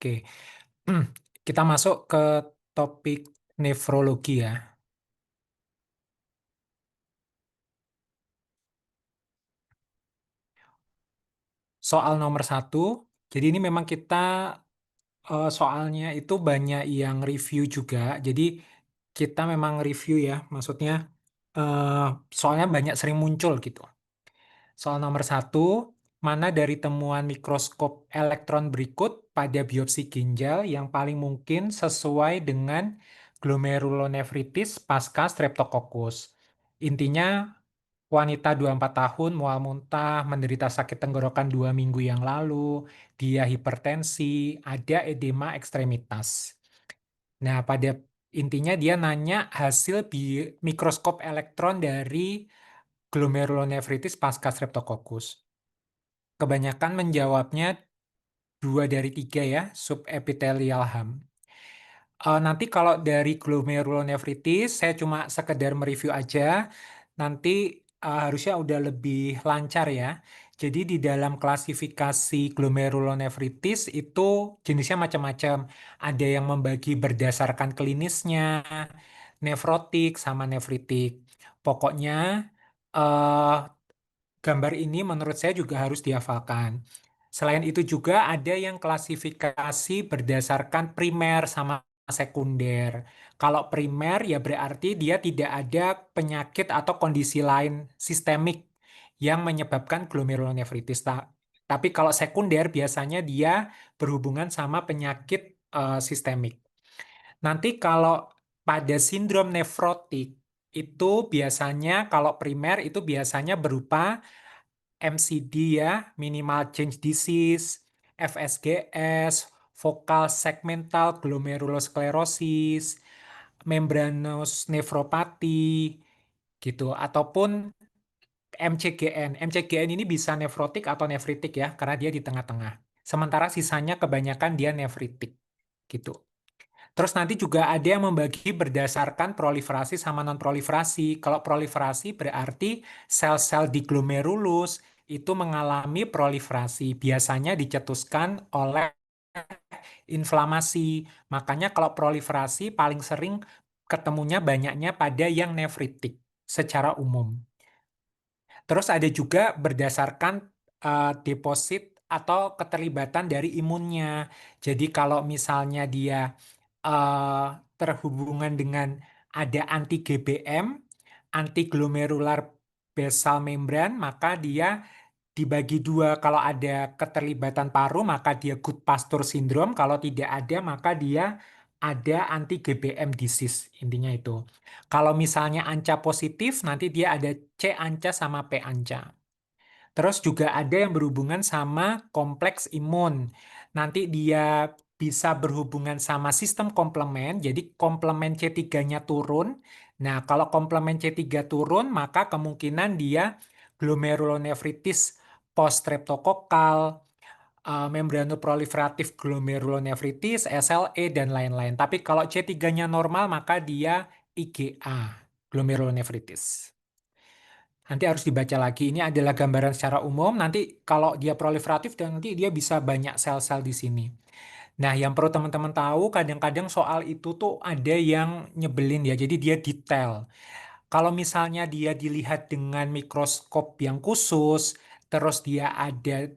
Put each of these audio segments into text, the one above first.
Oke, kita masuk ke topik nefrologi ya. Soal nomor satu, jadi ini memang kita soalnya itu banyak yang review juga. Jadi kita memang review ya, maksudnya eh, soalnya banyak sering muncul gitu. Soal nomor satu, mana dari temuan mikroskop elektron berikut pada biopsi ginjal yang paling mungkin sesuai dengan glomerulonefritis pasca streptococcus? Intinya, wanita 24 tahun, mual muntah, menderita sakit tenggorokan 2 minggu yang lalu, dia hipertensi, ada edema ekstremitas. Nah, pada intinya dia nanya hasil mikroskop elektron dari glomerulonefritis pasca streptococcus. Kebanyakan menjawabnya 2 dari 3 ya, subepithelial HAM. Nanti kalau dari glomerulonefritis, saya cuma sekedar mereview aja. Nanti harusnya udah lebih lancar ya. Jadi di dalam klasifikasi glomerulonefritis itu jenisnya macam-macam. Ada yang membagi berdasarkan klinisnya, nefrotik sama nefritik. Pokoknya eh, gambar ini menurut saya juga harus dihafalkan. Selain itu juga ada yang klasifikasi berdasarkan primer sama sekunder. Kalau primer ya berarti dia tidak ada penyakit atau kondisi lain sistemik yang menyebabkan glomerulonefritis. Tapi kalau sekunder biasanya dia berhubungan sama penyakit sistemik. Nanti kalau pada sindrom nefrotik itu biasanya kalau primer itu biasanya berupa MCD ya, minimal change disease, FSGS, focal segmental glomerulosclerosis, membranous nephropathy gitu, ataupun MCGN. MCGN ini bisa nefrotik atau nefritik ya, karena dia di tengah-tengah. Sementara sisanya kebanyakan dia nefritik gitu. Terus nanti juga ada yang membagi berdasarkan proliferasi sama non-proliferasi. Kalau proliferasi berarti sel-sel di glomerulus itu mengalami proliferasi. Biasanya dicetuskan oleh inflamasi. Makanya kalau proliferasi paling sering ketemunya banyaknya pada yang nefritik secara umum. Terus ada juga berdasarkan deposit atau keterlibatan dari imunnya. Jadi kalau misalnya dia eh, terhubungan dengan ada anti GBM, anti glomerular basal membran, maka dia dibagi dua. Kalau ada keterlibatan paru, maka dia good pasture syndrome. Kalau tidak ada, maka dia ada anti GBM disease. Intinya itu. Kalau misalnya ANCA positif, nanti dia ada C ANCA sama P ANCA. Terus juga ada yang berhubungan sama kompleks imun. Nanti dia bisa berhubungan sama sistem komplement, jadi komplement C3-nya turun. Nah, kalau komplement C3 turun, maka kemungkinan dia glomerulonefritis post-streptokokal, membranoproliferatif glomerulonefritis, SLE, dan lain-lain. Tapi kalau C3-nya normal, maka dia IgA, glomerulonefritis. Nanti harus dibaca lagi. Ini adalah gambaran secara umum. Nanti kalau dia proliferatif, dan nanti dia bisa banyak sel-sel di sini. Nah, yang perlu teman-teman tahu, kadang-kadang soal itu tuh ada yang nyebelin ya. Jadi dia detail. Kalau misalnya dia dilihat dengan mikroskop yang khusus, terus dia ada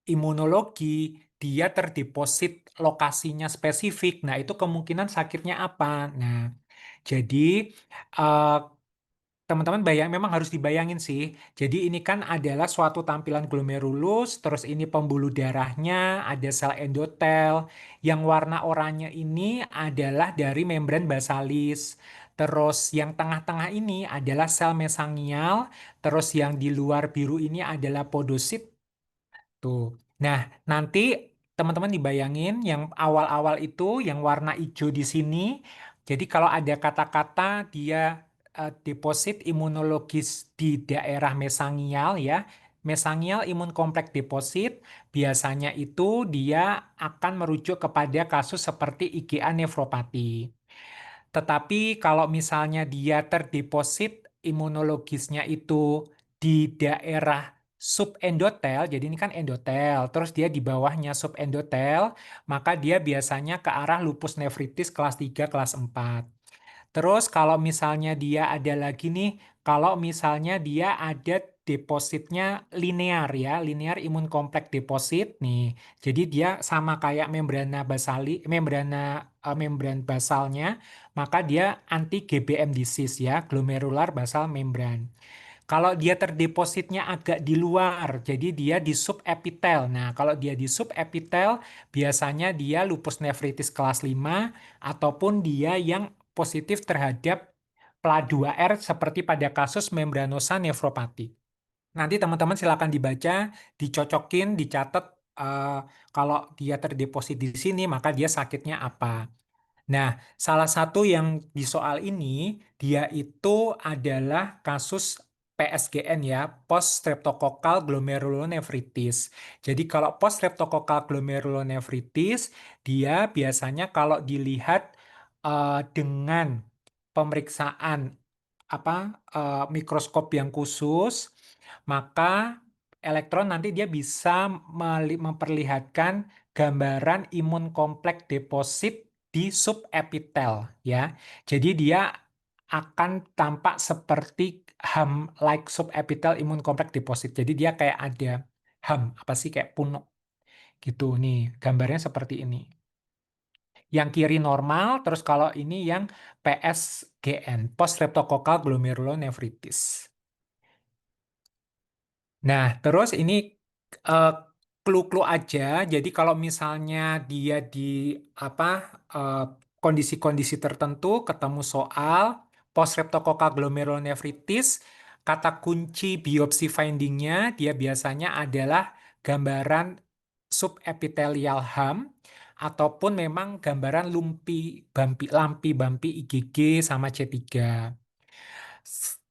imunologi, dia terdeposit lokasinya spesifik. Nah, itu kemungkinan sakitnya apa? Nah, jadi eh, teman-teman memang harus dibayangin sih. Jadi ini kan adalah suatu tampilan glomerulus, terus ini pembuluh darahnya, ada sel endotel. Yang warna oranye ini adalah dari membran basalis. Terus yang tengah-tengah ini adalah sel mesangial, terus yang di luar biru ini adalah podosit. Tuh. Nah, nanti teman-teman dibayangin yang awal-awal itu yang warna hijau di sini. Jadi kalau ada kata-kata dia deposit imunologis di daerah mesangial ya. Mesangial imun kompleks deposit biasanya itu dia akan merujuk kepada kasus seperti IgA nefropati. Tetapi kalau misalnya dia terdeposit imunologisnya itu di daerah subendotel, jadi ini kan endotel, terus dia di bawahnya subendotel, maka dia biasanya ke arah lupus nefritis kelas 3, kelas 4. Terus kalau misalnya dia ada lagi nih, kalau misalnya dia ada depositnya linear ya, linear imun kompleks deposit nih. Jadi dia sama kayak membrana basali, membran basalnya, maka dia anti GBM disease ya, glomerular basal membran. Kalau dia terdepositnya agak di luar, jadi dia di subepitel. Nah, kalau dia di subepitel, biasanya dia lupus nefritis kelas 5 ataupun dia yang positif terhadap PLA2R seperti pada kasus membranosa nefropati. Nanti teman-teman silakan dibaca, dicocokin, dicatat kalau dia terdeposit di sini, maka dia sakitnya apa. Nah, salah satu yang di soal ini, dia itu adalah kasus PSGN ya, post streptokokal glomerulonefritis. Jadi kalau post streptokokal glomerulonefritis, dia biasanya kalau dilihat dengan pemeriksaan apa mikroskop yang khusus, maka elektron nanti dia bisa memperlihatkan gambaran imun kompleks deposit di subepitel ya. Jadi dia akan tampak seperti HAM like subepitel imun kompleks deposit. Jadi dia kayak ada HAM apa sih kayak punuk gitu nih. Gambarnya seperti ini. Yang kiri normal, terus kalau ini yang PSGN, post streptococcal glomerulonefritis. Nah, terus ini eh, clue-clue aja. Jadi kalau misalnya dia di apa eh, kondisi-kondisi tertentu ketemu soal post streptococcal glomerulonefritis, kata kunci biopsi findingnya dia biasanya adalah gambaran subepithelial HAM ataupun memang gambaran lampi-bampi IgG sama C3.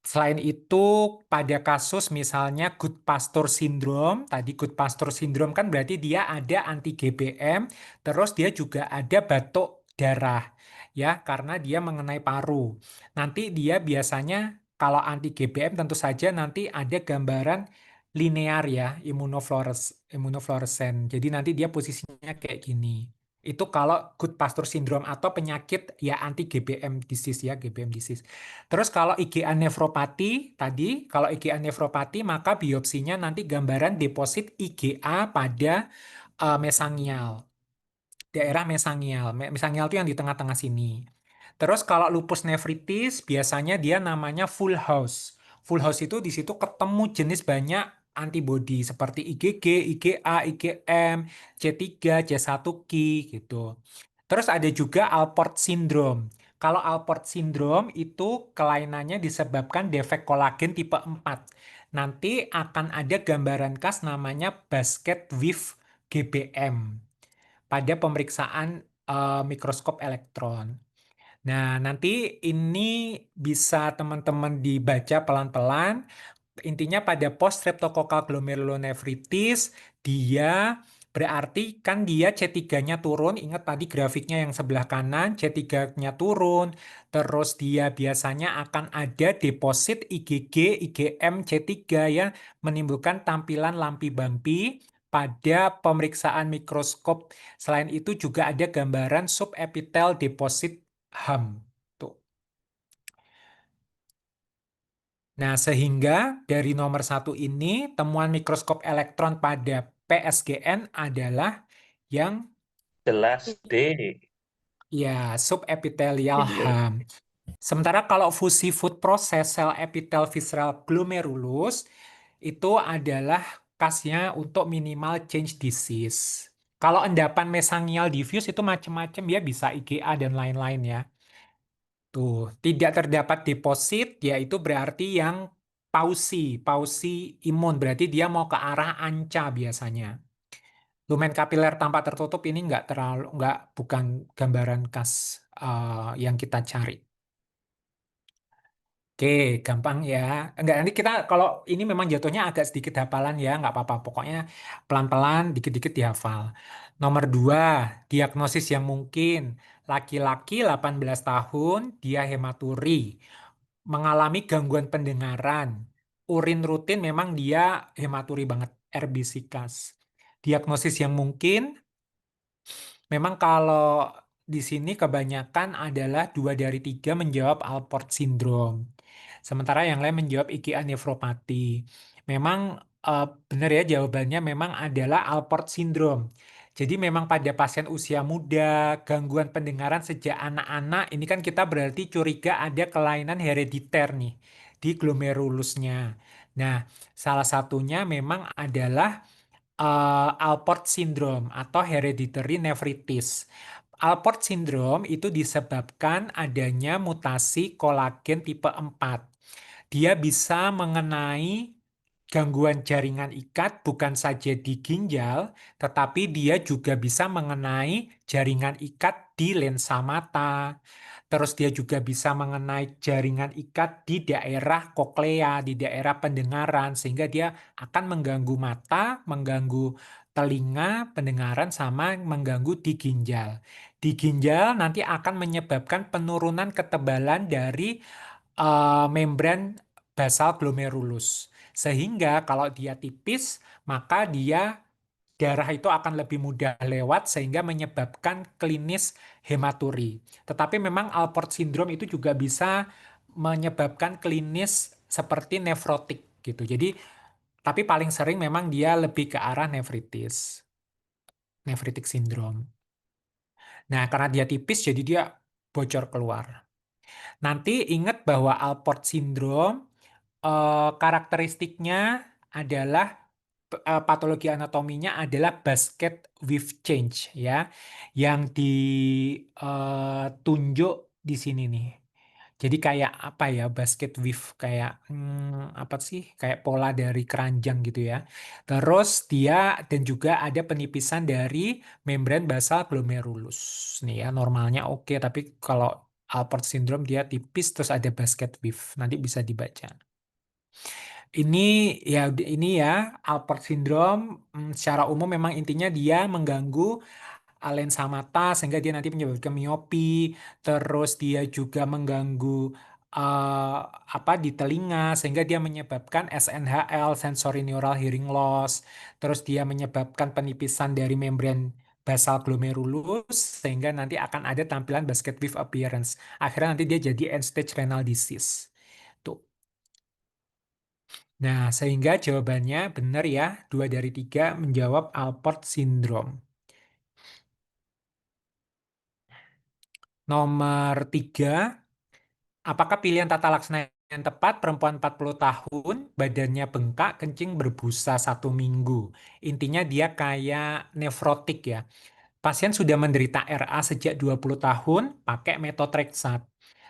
Selain itu, pada kasus misalnya Good Pastor Syndrome, tadi Good Pastor Syndrome kan berarti dia ada anti GBM, terus dia juga ada batuk darah, ya, karena dia mengenai paru. Nanti dia biasanya kalau anti GBM tentu saja nanti ada gambaran linear ya, imunofluorescent. Jadi nanti dia posisinya kayak gini. Itu kalau Good Pastor Syndrome atau penyakit ya anti GBM disease ya, GBM disease. Terus kalau IgA nefropati tadi, kalau IgA nefropati maka biopsinya nanti gambaran deposit IgA pada mesangial, daerah mesangial. Mesangial itu yang di tengah-tengah sini. Terus kalau lupus nefritis biasanya dia namanya full house. Full house itu di situ ketemu jenis banyak antibodi seperti IgG, IgA, IgM, C3, C1q gitu. Terus ada juga Alport syndrome. Kalau Alport syndrome itu kelainannya disebabkan defek kolagen tipe 4. Nanti akan ada gambaran khas namanya basket with GBM pada pemeriksaan mikroskop elektron. Nah, nanti ini bisa teman-teman dibaca pelan-pelan. Intinya pada post streptococcal glomerulonefritis, dia berarti kan dia C3-nya turun. Ingat tadi grafiknya yang sebelah kanan, C3-nya turun. Terus dia biasanya akan ada deposit IgG, IgM, C3 ya, menimbulkan tampilan lampi-bampi pada pemeriksaan mikroskop. Selain itu juga ada gambaran subepitel deposit HAM. Tuh. Nah, sehingga dari nomor satu ini, temuan mikroskop elektron pada PSGN adalah yang Jelas D. ya subepithelial Iya. HAM. Sementara kalau fusi food process sel epitel visceral glomerulus itu adalah kasnya untuk minimal change disease. Kalau endapan mesangial diffuse itu macam-macam ya, bisa IgA dan lain-lain ya. Tuh, tidak terdapat deposit, yaitu berarti yang pausi imun, berarti dia mau ke arah ANCA biasanya. Lumen kapiler tanpa tertutup ini bukan gambaran khas yang kita cari. Oke, gampang ya. Enggak, nanti kita kalau ini memang jatuhnya agak sedikit hafalan ya, nggak apa-apa. Pokoknya pelan-pelan, dikit-dikit dihafal. Nomor 2, diagnosis yang mungkin. Laki-laki 18 tahun, dia hematuri, mengalami gangguan pendengaran. urin rutin memang dia hematuri banget, erbisikas. Diagnosis yang mungkin memang kalau di sini kebanyakan adalah 2 dari 3 menjawab Alport syndrome. Sementara yang lain menjawab IgA nefropati. Memang benar ya jawabannya memang adalah Alport syndrome. Jadi memang pada pasien usia muda, gangguan pendengaran sejak anak-anak, ini kan kita berarti curiga ada kelainan herediter nih di glomerulusnya. Nah, salah satunya memang adalah Alport syndrome atau hereditary nephritis. Alport syndrome itu disebabkan adanya mutasi kolagen tipe 4. Dia bisa mengenai gangguan jaringan ikat bukan saja di ginjal, tetapi dia juga bisa mengenai jaringan ikat di lensa mata. Terus dia juga bisa mengenai jaringan ikat di daerah koklea, di daerah pendengaran, sehingga dia akan mengganggu mata, mengganggu telinga, pendengaran, sama mengganggu di ginjal. Di ginjal nanti akan menyebabkan penurunan ketebalan dari membran basal glomerulus. Sehingga kalau dia tipis, maka dia darah itu akan lebih mudah lewat sehingga menyebabkan klinis hematuri. Tetapi memang Alport syndrome itu juga bisa menyebabkan klinis seperti nefrotik gitu. Jadi tapi paling sering memang dia lebih ke arah nefritis, nephritic syndrome. Nah, karena dia tipis jadi dia bocor keluar. Nanti ingat bahwa Alport syndrome karakteristiknya adalah patologi anatominya adalah basket weave change ya, yang ditunjuk di sini nih. Jadi kayak apa ya, basket weave kayak apa sih, kayak pola dari keranjang gitu ya. Terus dia dan juga ada penipisan dari membran basal glomerulus nih ya, normalnya oke, tapi kalau Alport syndrome dia tipis terus ada basket weave, nanti bisa dibaca. Ini ini ya Alport syndrome, secara umum memang intinya dia mengganggu lensa mata sehingga dia nanti menyebabkan miopi, terus dia juga mengganggu eh, apa di telinga sehingga dia menyebabkan SNHL, sensory neural hearing loss, terus dia menyebabkan penipisan dari membran basal glomerulus sehingga nanti akan ada tampilan basket weave appearance. Akhirnya nanti dia jadi end stage renal disease. Tuh. Nah, sehingga jawabannya benar ya, 2 dari 3 menjawab Alport syndrome. Nomor 3, apakah pilihan tata laksana yang tepat perempuan 40 tahun, badannya bengkak, kencing berbusa 1 minggu. Intinya dia kayak nefrotik ya. Pasien sudah menderita RA sejak 20 tahun, pakai metotrexat.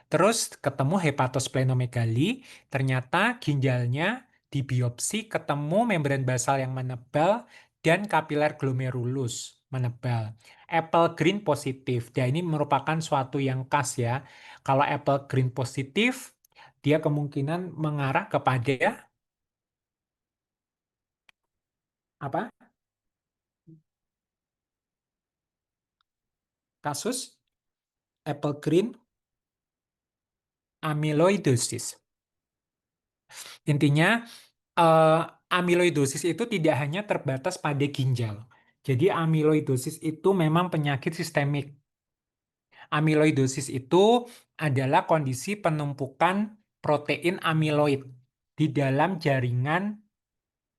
Terus ketemu hepatosplenomegali, ternyata ginjalnya dibiopsi ketemu membran basal yang menebal dan kapiler glomerulus menebal. Apple green positif. Dan ini merupakan suatu yang khas ya. Kalau apple green positif, dia kemungkinan mengarah kepada apa? Kasus apple green amyloidosis. Intinya eh, amyloidosis itu tidak hanya terbatas pada ginjal. Jadi amyloidosis itu memang penyakit sistemik. Amyloidosis itu adalah kondisi penumpukan protein amyloid di dalam jaringan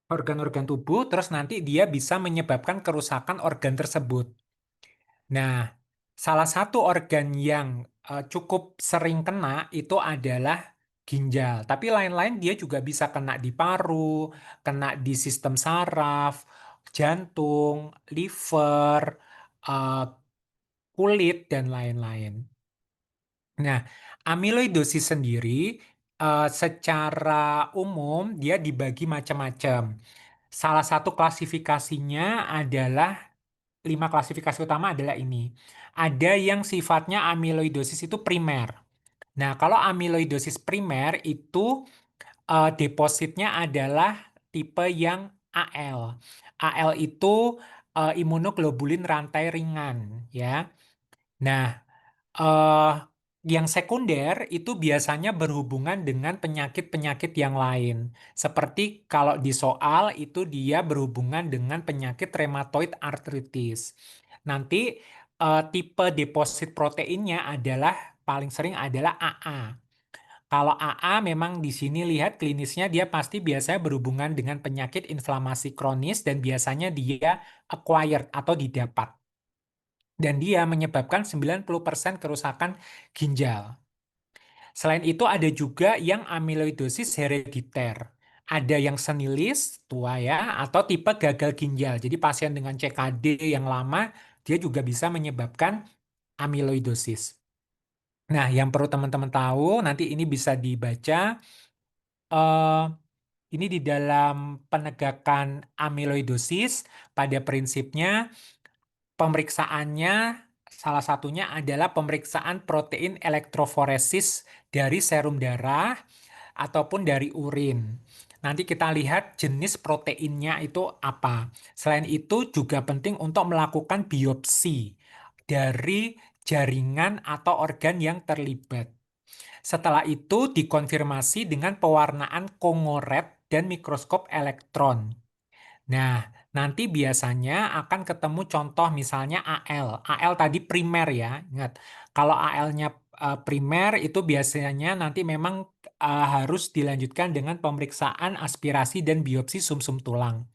organ-organ tubuh, terus nanti dia bisa menyebabkan kerusakan organ tersebut. Nah, salah satu organ yang cukup sering kena itu adalah ginjal. Tapi lain-lain dia juga bisa kena di paru, kena di sistem saraf, jantung, liver, eh, kulit, dan lain-lain. Nah, amyloidosis sendiri secara umum dia dibagi macam-macam. Salah satu klasifikasinya adalah 5 klasifikasi utama adalah ini. Ada yang sifatnya amyloidosis itu primer. Nah, kalau amyloidosis primer itu depositnya adalah tipe yang AL. AL itu imunoglobulin rantai ringan, ya. Nah, eh Yang sekunder itu biasanya berhubungan dengan penyakit-penyakit yang lain. Seperti kalau di soal itu dia berhubungan dengan penyakit rheumatoid arthritis. Nanti tipe deposit proteinnya adalah paling sering adalah AA. Kalau AA memang di sini lihat klinisnya dia pasti biasanya berhubungan dengan penyakit inflamasi kronis dan biasanya dia acquired atau didapat. Dan dia menyebabkan 90% kerusakan ginjal. Selain itu ada juga yang amyloidosis herediter. Ada yang senilis, tua ya, atau tipe gagal ginjal. Jadi pasien dengan CKD yang lama, dia juga bisa menyebabkan amyloidosis. Nah, yang perlu teman-teman tahu, nanti ini bisa dibaca, eh, ini di dalam penegakan amyloidosis, pada prinsipnya pemeriksaannya salah satunya adalah pemeriksaan protein elektroforesis dari serum darah ataupun dari urin. Nanti kita lihat jenis proteinnya itu apa. Selain itu juga penting untuk melakukan biopsi dari jaringan atau organ yang terlibat. Setelah itu dikonfirmasi dengan pewarnaan Kongo-red dan mikroskop elektron. Nah, nanti biasanya akan ketemu contoh misalnya AL. AL tadi primer ya. Ingat, kalau AL-nya primer itu biasanya nanti memang harus dilanjutkan dengan pemeriksaan aspirasi dan biopsi sumsum tulang.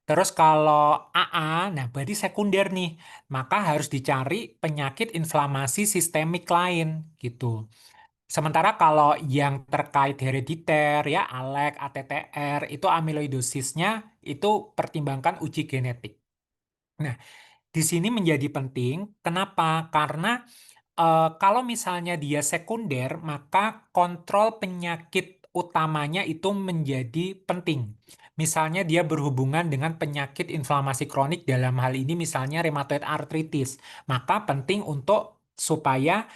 Terus kalau AA, nah berarti sekunder nih, maka harus dicari penyakit inflamasi sistemik lain gitu. Sementara kalau yang terkait herediter ya ALEK, ATTR itu amyloidosisnya itu pertimbangkan uji genetik. Nah, di sini menjadi penting. Kenapa? Karena kalau misalnya dia sekunder, maka kontrol penyakit utamanya itu menjadi penting. Misalnya dia berhubungan dengan penyakit inflamasi kronik dalam hal ini misalnya rheumatoid arthritis, maka penting untuk supaya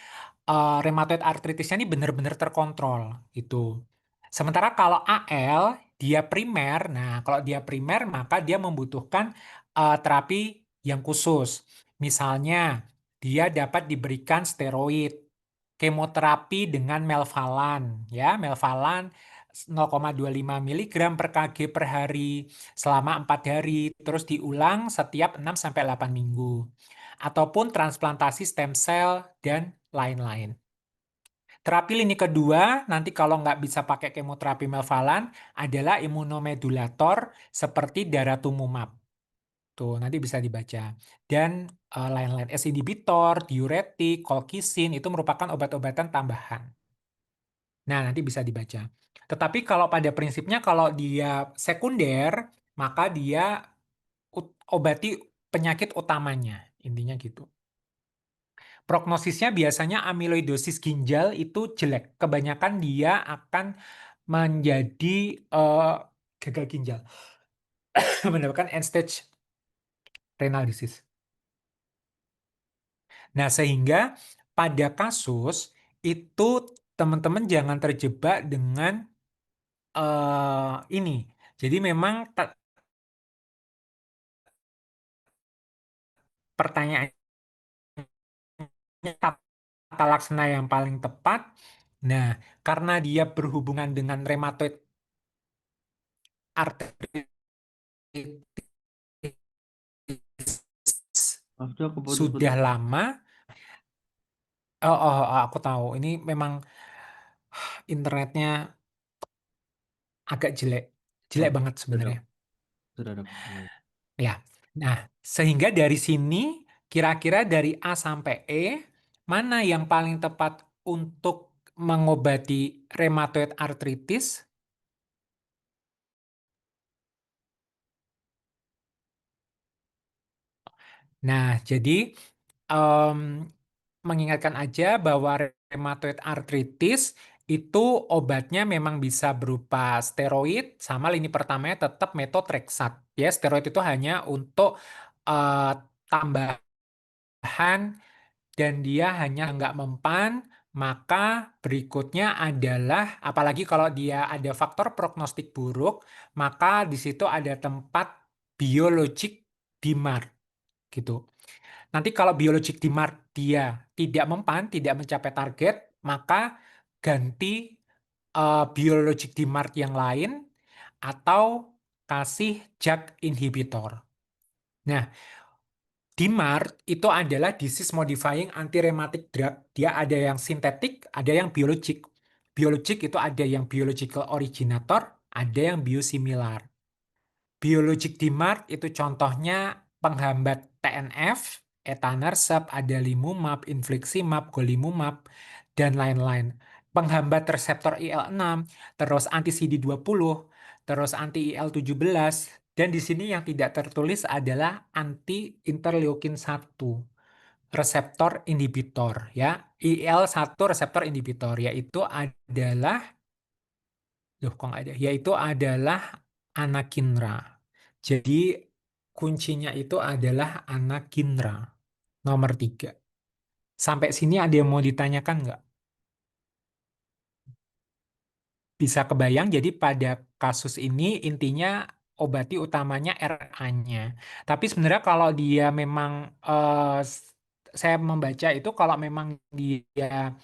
rheumatoid arthritisnya ini benar-benar terkontrol gitu. Sementara kalau AL dia primer, nah kalau dia primer maka dia membutuhkan terapi yang khusus. Misalnya dia dapat diberikan steroid, kemoterapi dengan melvalan, ya melvalan 0,25 mg per kg per hari selama 4 hari, terus diulang setiap 6 sampai 8 minggu. Ataupun transplantasi stem cell dan lain-lain. Terapi lini kedua, nanti kalau nggak bisa pakai kemoterapi melvalan, adalah imunomodulator seperti daratumumab. Tuh, nanti bisa dibaca. Dan lain-lain. S inhibitor, diuretik, colchicine, itu merupakan obat-obatan tambahan. Nah, nanti bisa dibaca. Tetapi kalau pada prinsipnya, kalau dia sekunder, maka dia obati penyakit utamanya. Intinya gitu. Prognosisnya biasanya amyloidosis ginjal itu jelek. Kebanyakan dia akan menjadi gagal ginjal. Menyebabkan end stage renal disease. Nah, sehingga pada kasus itu teman-teman jangan terjebak dengan ini. Jadi memang pertanyaannya tata laksana yang paling tepat. Nah, karena dia berhubungan dengan rheumatoid arthritis Maaf tuh aku sudah putus-putus. lama. Oh, aku tahu. Ini memang internetnya agak jelek. Jelek Oh, banget sudah dok, sebenarnya. sudah dok. Baik. Ya. Nah, sehingga dari sini kira-kira dari A sampai E mana yang paling tepat untuk mengobati rheumatoid arthritis? Nah, jadi em, mengingatkan aja bahwa rheumatoid arthritis itu obatnya memang bisa berupa steroid sama lini pertamanya tetap methotrexat. Ya, steroid itu hanya untuk eh, tambahan dan dia hanya nggak mempan, maka berikutnya adalah apalagi kalau dia ada faktor prognostik buruk, maka di situ ada tempat biologik DMARD gitu. Nanti kalau biologik demand dia tidak mempan, tidak mencapai target, maka ganti biologic DMARD yang lain atau kasih JAK inhibitor. Nah, DMARD itu adalah disease modifying anti-rheumatic drug. Dia ada yang sintetik, ada yang biologik. Biologik itu ada yang biological originator, ada yang biosimilar. Biologic DMARD itu contohnya penghambat TNF, etanercept, adalimumab, infliximab, golimumab, dan lain-lain. Penghambat reseptor IL-6, terus anti CD20, terus anti IL-17, dan di sini yang tidak tertulis adalah anti interleukin 1 reseptor inhibitor ya. IL-1 reseptor inhibitor yaitu adalah kok nggak ada? Yaitu adalah anakinra. Jadi kuncinya itu adalah anakinra. Nomor 3. Sampai sini ada yang mau ditanyakan nggak? Bisa kebayang, jadi pada kasus ini intinya obati utamanya RA-nya. Tapi sebenarnya kalau dia memang, saya membaca itu kalau memang dia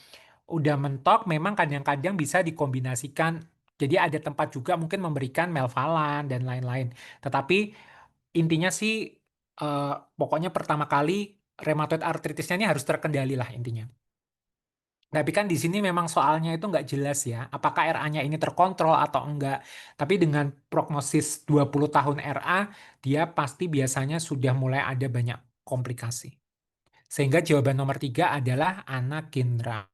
udah mentok, memang kadang-kadang bisa dikombinasikan. Jadi ada tempat juga mungkin memberikan melvalan dan lain-lain. Tetapi intinya sih, eh, pokoknya pertama kali rheumatoid arthritisnya ini harus terkendali lah intinya. Tapi kan di sini memang soalnya itu nggak jelas ya, apakah RA-nya ini terkontrol atau enggak. Tapi dengan prognosis 20 tahun RA, dia pasti biasanya sudah mulai ada banyak komplikasi. Sehingga jawaban nomor 3 adalah anakinra.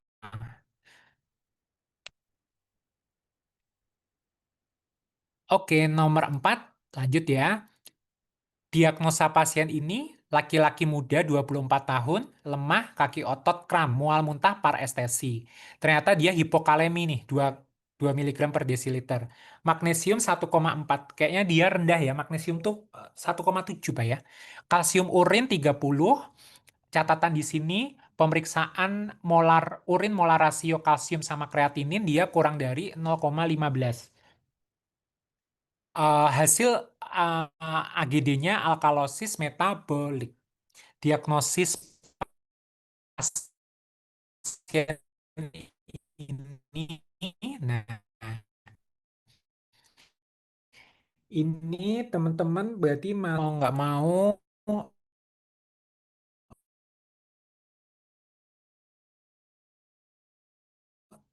Oke, nomor 4, lanjut ya. Diagnosa pasien ini, laki-laki muda 24 tahun, lemah, kaki otot, kram, mual muntah, parestesi. Ternyata dia hipokalemi nih, 2 mg per desiliter. Magnesium 1,4. Kayaknya dia rendah ya, magnesium tuh 1,7 Pak ya. Kalsium urin 30. Catatan di sini, pemeriksaan molar urin, molar rasio kalsium sama kreatinin dia kurang dari 0,15. Hasil AGD-nya alkalosis metabolik. Diagnosis pasien ini, nah ini teman-teman berarti mau nggak mau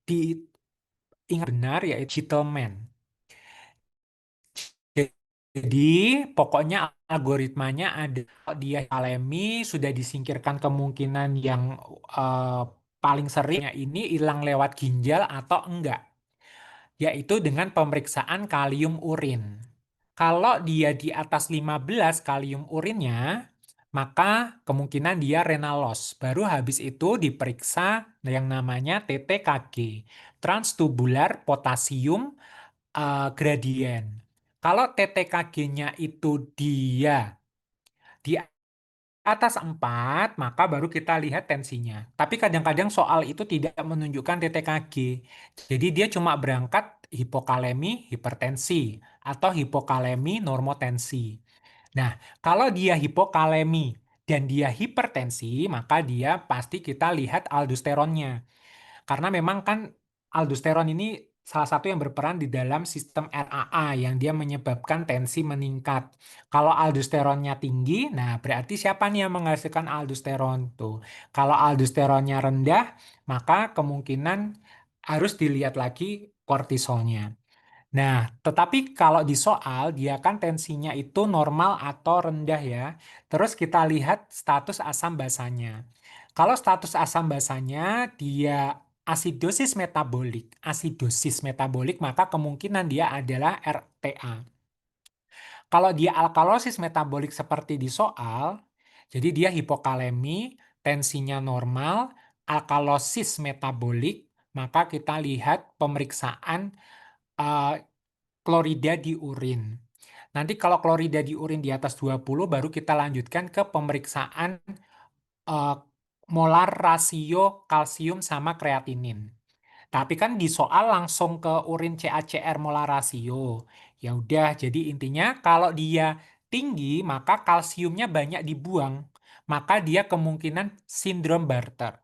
diingat benar yaitu Gitelman. Jadi pokoknya algoritmanya ada, kalau dia alemi sudah disingkirkan kemungkinan yang eh, paling seringnya ini hilang lewat ginjal atau enggak, yaitu dengan pemeriksaan kalium urin. Kalau dia di atas 15 kalium urinnya, maka kemungkinan dia renal loss. Baru habis itu diperiksa yang namanya TTKG, transtubular potassium gradient. Kalau TTKG-nya itu dia di atas 4, maka baru kita lihat tensinya. Tapi kadang-kadang soal itu tidak menunjukkan TTKG. Jadi dia cuma berangkat hipokalemi, hipertensi, atau hipokalemi, normotensi. Nah, kalau dia hipokalemi dan dia hipertensi, maka dia pasti kita lihat aldosteronnya. Karena memang kan aldosteron ini salah satu yang berperan di dalam sistem RAA yang dia menyebabkan tensi meningkat. Kalau aldosteronnya tinggi, nah berarti siapa nih yang menghasilkan aldosteron tuh? Kalau aldosteronnya rendah, maka kemungkinan harus dilihat lagi kortisolnya. Nah, tetapi kalau di soal dia kan tensinya itu normal atau rendah ya. Terus kita lihat status asam basanya. Kalau status asam basanya dia asidosis metabolik maka kemungkinan dia adalah RTA. Kalau dia alkalosis metabolik seperti di soal, jadi dia hipokalemi, tensinya normal, alkalosis metabolik, maka kita lihat pemeriksaan eh, klorida di urin. Nanti kalau klorida di urin di atas 20 baru kita lanjutkan ke pemeriksaan eh, molar rasio kalsium sama kreatinin. Tapi kan di soal langsung ke urin CaCr molar rasio. Ya udah, jadi intinya kalau dia tinggi maka kalsiumnya banyak dibuang. Maka dia kemungkinan sindrom Bartter.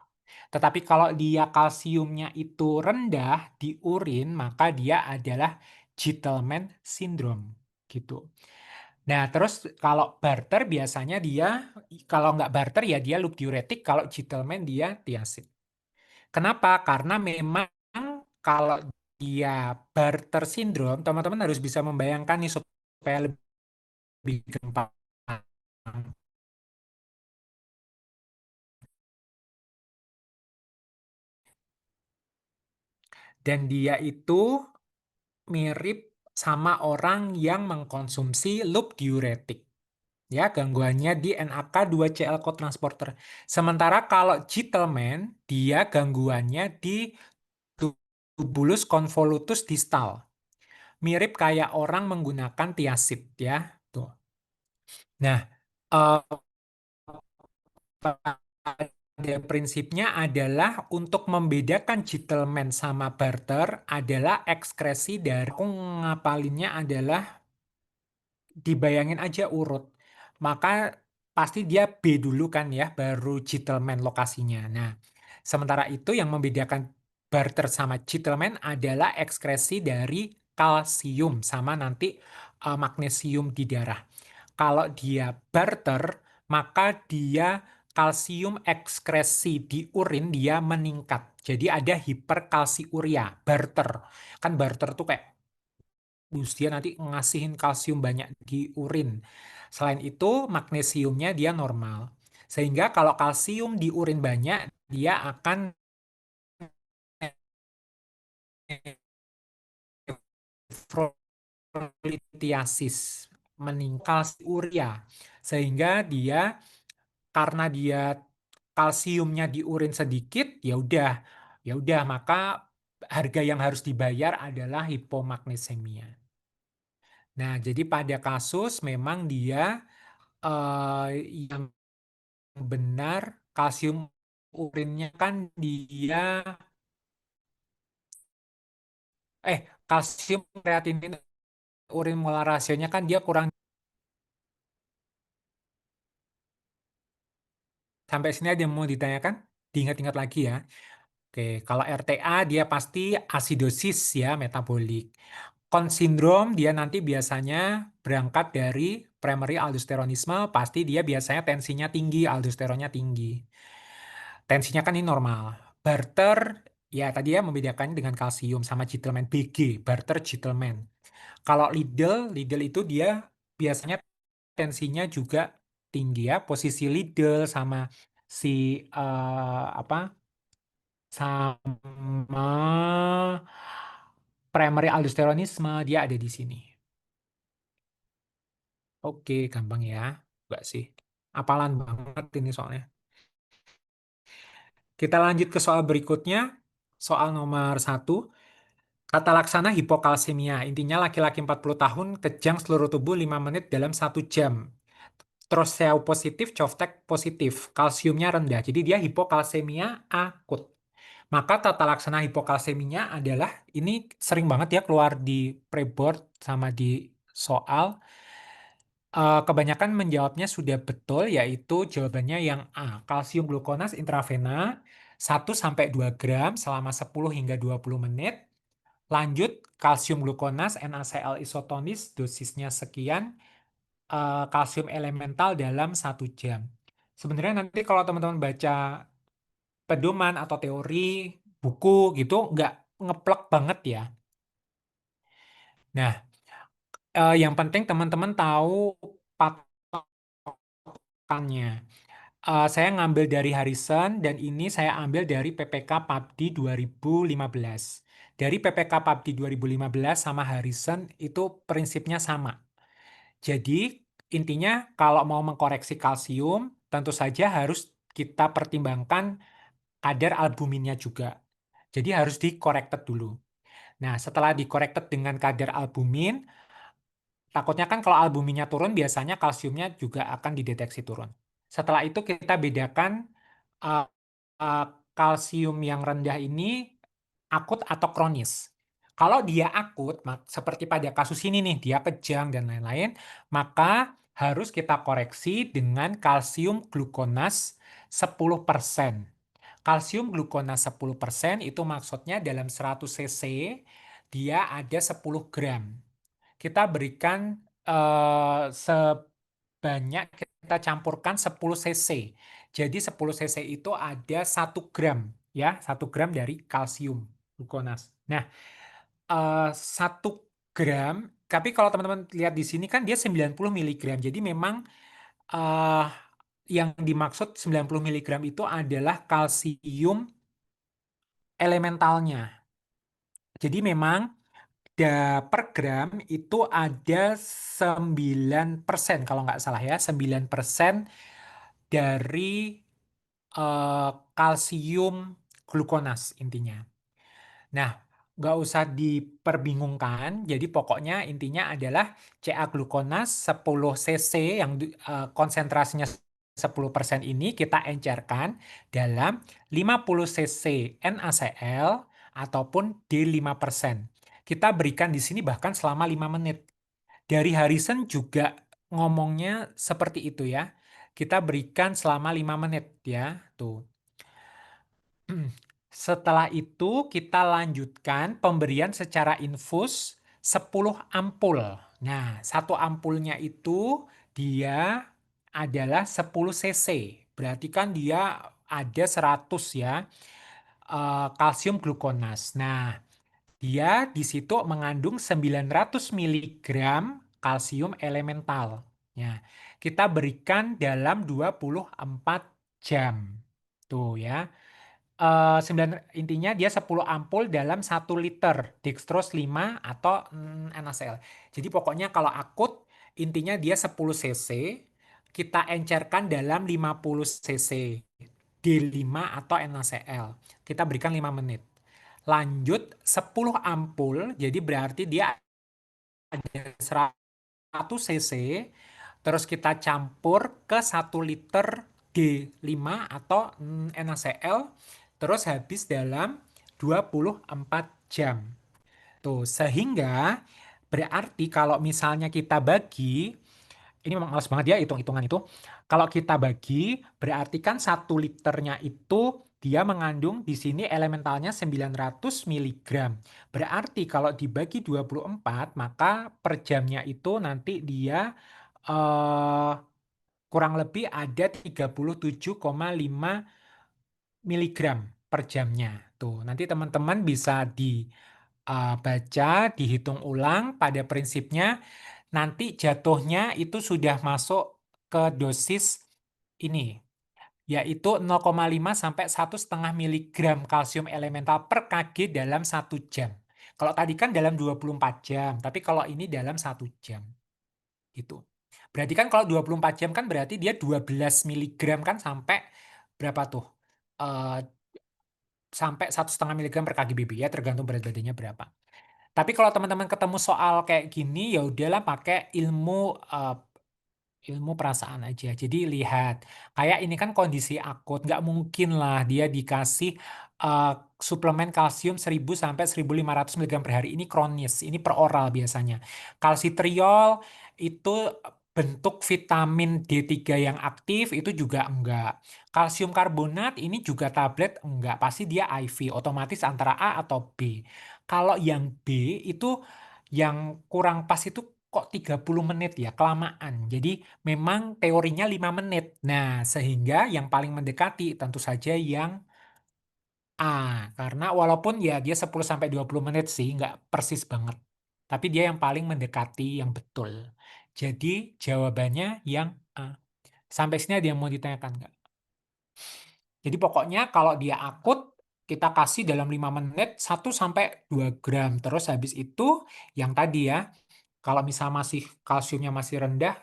Tetapi kalau dia kalsiumnya itu rendah di urin, maka dia adalah Gentleman syndrome gitu. Nah, terus kalau Barter biasanya dia, kalau nggak Barter ya dia loop diuretik, kalau Gentleman dia thiazide. Kenapa? Karena memang kalau dia Barter syndrome, teman-teman harus bisa membayangkan nih supaya lebih gampang. Dan dia itu mirip sama orang yang mengkonsumsi loop diuretik. Ya, gangguannya di NAK2Cl cotransporter. Sementara kalau Gentleman, dia gangguannya di tubulus convolutus distal. Mirip kayak orang menggunakan thiazide ya. Tuh. Nah, pada prinsipnya adalah untuk membedakan Gentleman sama Barter adalah ekskresi dari aku ngapalinnya adalah dibayangin aja urut. Maka pasti dia B dulu kan ya, baru Gentleman lokasinya. Nah, sementara itu yang membedakan Barter sama Gentleman adalah ekskresi dari kalsium sama nanti magnesium di darah. Kalau dia Barter, maka dia kalsium ekskresi di urin dia meningkat. Jadi ada hiperkalsiuria, Barter. Kan Barter tuh kayak dia nanti ngasihin kalsium banyak di urin. Selain itu, magnesiumnya dia normal. Sehingga kalau kalsium di urin banyak, dia akan nefrolitiasis, meningkat urea. Sehingga dia karena dia kalsiumnya di urin sedikit, ya udah maka harga yang harus dibayar adalah hipomagnesemia. Nah, jadi pada kasus memang dia yang benar kalsium urinnya kan dia kalsium kreatinin urin molar rasionya kan dia kurang. Sampai sini ada yang mau ditanyakan? Diingat-ingat lagi ya. Oke, kalau RTA dia pasti asidosis ya metabolik. Con syndrome dia nanti biasanya berangkat dari primary aldosteronisme, pasti dia biasanya tensinya tinggi, aldosteronnya tinggi. Tensinya kan ini normal. Barter, ya tadi ya membedakan dengan kalsium sama Gentleman BG, Barter Gentleman. Kalau Lidl itu dia biasanya tensinya juga tinggi ya. Posisi Lidl sama si apa sama primary aldosteronisme dia ada di sini. Oke, gampang ya. Enggak sih. Apalan banget ini soalnya. Kita lanjut ke soal berikutnya. Soal nomor 1. Kata laksana hipokalsemia. Intinya laki-laki 40 tahun kejang seluruh tubuh 5 menit dalam 1 jam. Terus SEO positif, Coftek positif. Kalsiumnya rendah. Jadi dia hipokalsemia akut. Maka tata laksana hipokalseminya adalah, ini sering banget ya keluar di preboard sama di soal. Kebanyakan menjawabnya sudah betul, yaitu jawabannya yang A. Kalsium glukonas intravena 1-2 gram selama 10 hingga 20 menit. Lanjut, kalsium glukonas NaCl isotonis dosisnya sekian, kalsium elemental dalam 1 jam. Sebenarnya nanti kalau teman-teman baca pedoman atau teori buku gitu, nggak ngeplek banget ya. Nah, yang penting teman-teman tahu patokannya. Saya ngambil dari Harrison dan ini saya ambil dari PPK PABDI 2015. Dari PPK PABDI 2015 sama Harrison itu prinsipnya sama. Jadi intinya kalau mau mengkoreksi kalsium tentu saja harus kita pertimbangkan kadar albuminnya juga. Jadi harus di-corrected dulu. Nah, setelah di-corrected dengan kadar albumin, takutnya kan kalau albuminnya turun, biasanya kalsiumnya juga akan dideteksi turun. Setelah itu kita bedakan uh, uh, kalsium yang rendah ini akut atau kronis. Kalau dia akut, seperti pada kasus ini nih, dia kejang dan lain-lain, maka harus kita koreksi dengan kalsium glukonas 10%. Kalsium glukonas 10% itu maksudnya dalam 100 cc dia ada 10 gram. Kita berikan sebanyak kita campurkan 10 cc. Jadi 10 cc itu ada 1 gram ya, 1 gram dari kalsium glukonas. Nah, 1 gram, tapi kalau teman-teman lihat di sini kan dia 90 miligram. Jadi memang eh, yang dimaksud 90 miligram itu adalah kalsium elementalnya. Jadi memang per gram itu ada 9% kalau nggak salah ya, 9% dari kalsium glukonas intinya. Nah, nggak usah diperbingungkan. Jadi pokoknya intinya adalah Ca glukonas 10 cc yang konsentrasinya 10% ini kita encerkan dalam 50 cc NaCl ataupun D5%. Kita berikan di sini bahkan selama 5 menit. Dari Harrison juga ngomongnya seperti itu ya. Kita berikan selama 5 menit ya. Tuh. Setelah itu kita lanjutkan pemberian secara infus 10 ampul. Nah, satu ampulnya itu dia adalah 10 cc. Berarti kan dia ada 100 ya kalsium glukonas. Nah, dia di situ mengandung 900 miligram kalsium elemental. Ya, kita berikan dalam 24 jam. Tuh ya. 9 intinya dia 10 ampul dalam 1 liter dextrose 5 atau NaCl. Jadi pokoknya kalau akut intinya dia 10 cc kita encerkan dalam 50 cc D5 atau NaCl. Kita berikan 5 menit. Lanjut 10 ampul jadi berarti dia ada 100 cc terus kita campur ke 1 liter D5 atau NaCl terus habis dalam 24 jam. Tuh, sehingga berarti kalau misalnya kita bagi, ini memang males banget ya hitung-hitungan itu. Kalau kita bagi, berarti kan 1 liternya itu dia mengandung di sini elementalnya 900 miligram. Berarti kalau dibagi 24, maka per jamnya itu nanti dia eh, kurang lebih ada 37,5 miligram per jamnya. Tuh, nanti teman-teman bisa dibaca, dihitung ulang pada prinsipnya nanti jatuhnya itu sudah masuk ke dosis ini, yaitu 0,5 sampai 1,5 miligram kalsium elemental per kg dalam 1 jam. Kalau tadi kan dalam 24 jam, tapi kalau ini dalam 1 jam. Gitu. Berarti kan kalau 24 jam kan berarti dia 12 miligram kan sampai berapa tuh? Eh, sampai 1,5 miligram per kg BB ya, tergantung berat badannya berapa. Tapi kalau teman-teman ketemu soal kayak gini, ya udahlah pakai ilmu perasaan aja. Jadi lihat, kayak ini kan kondisi akut, nggak mungkin lah dia dikasih uh, suplemen kalsium 1000 sampai 1500 mg per hari. Ini kronis, ini per oral biasanya. Kalsitriol itu bentuk vitamin D3 yang aktif itu juga enggak. Kalsium karbonat ini juga tablet enggak, pasti dia IV, otomatis antara A atau B. Kalau yang B itu yang kurang pas itu kok 30 menit ya, kelamaan. Jadi memang teorinya 5 menit. Nah, sehingga yang paling mendekati tentu saja yang A. Karena walaupun ya dia 10 sampai 20 menit sih, nggak persis banget. Tapi dia yang paling mendekati yang betul. Jadi jawabannya yang A. Sampai sini ada yang mau ditanyakan nggak? Jadi pokoknya kalau dia akut, kita kasih dalam 5 menit 1 sampai 2 gram. Terus habis itu yang tadi ya, kalau misal masih kalsiumnya masih rendah,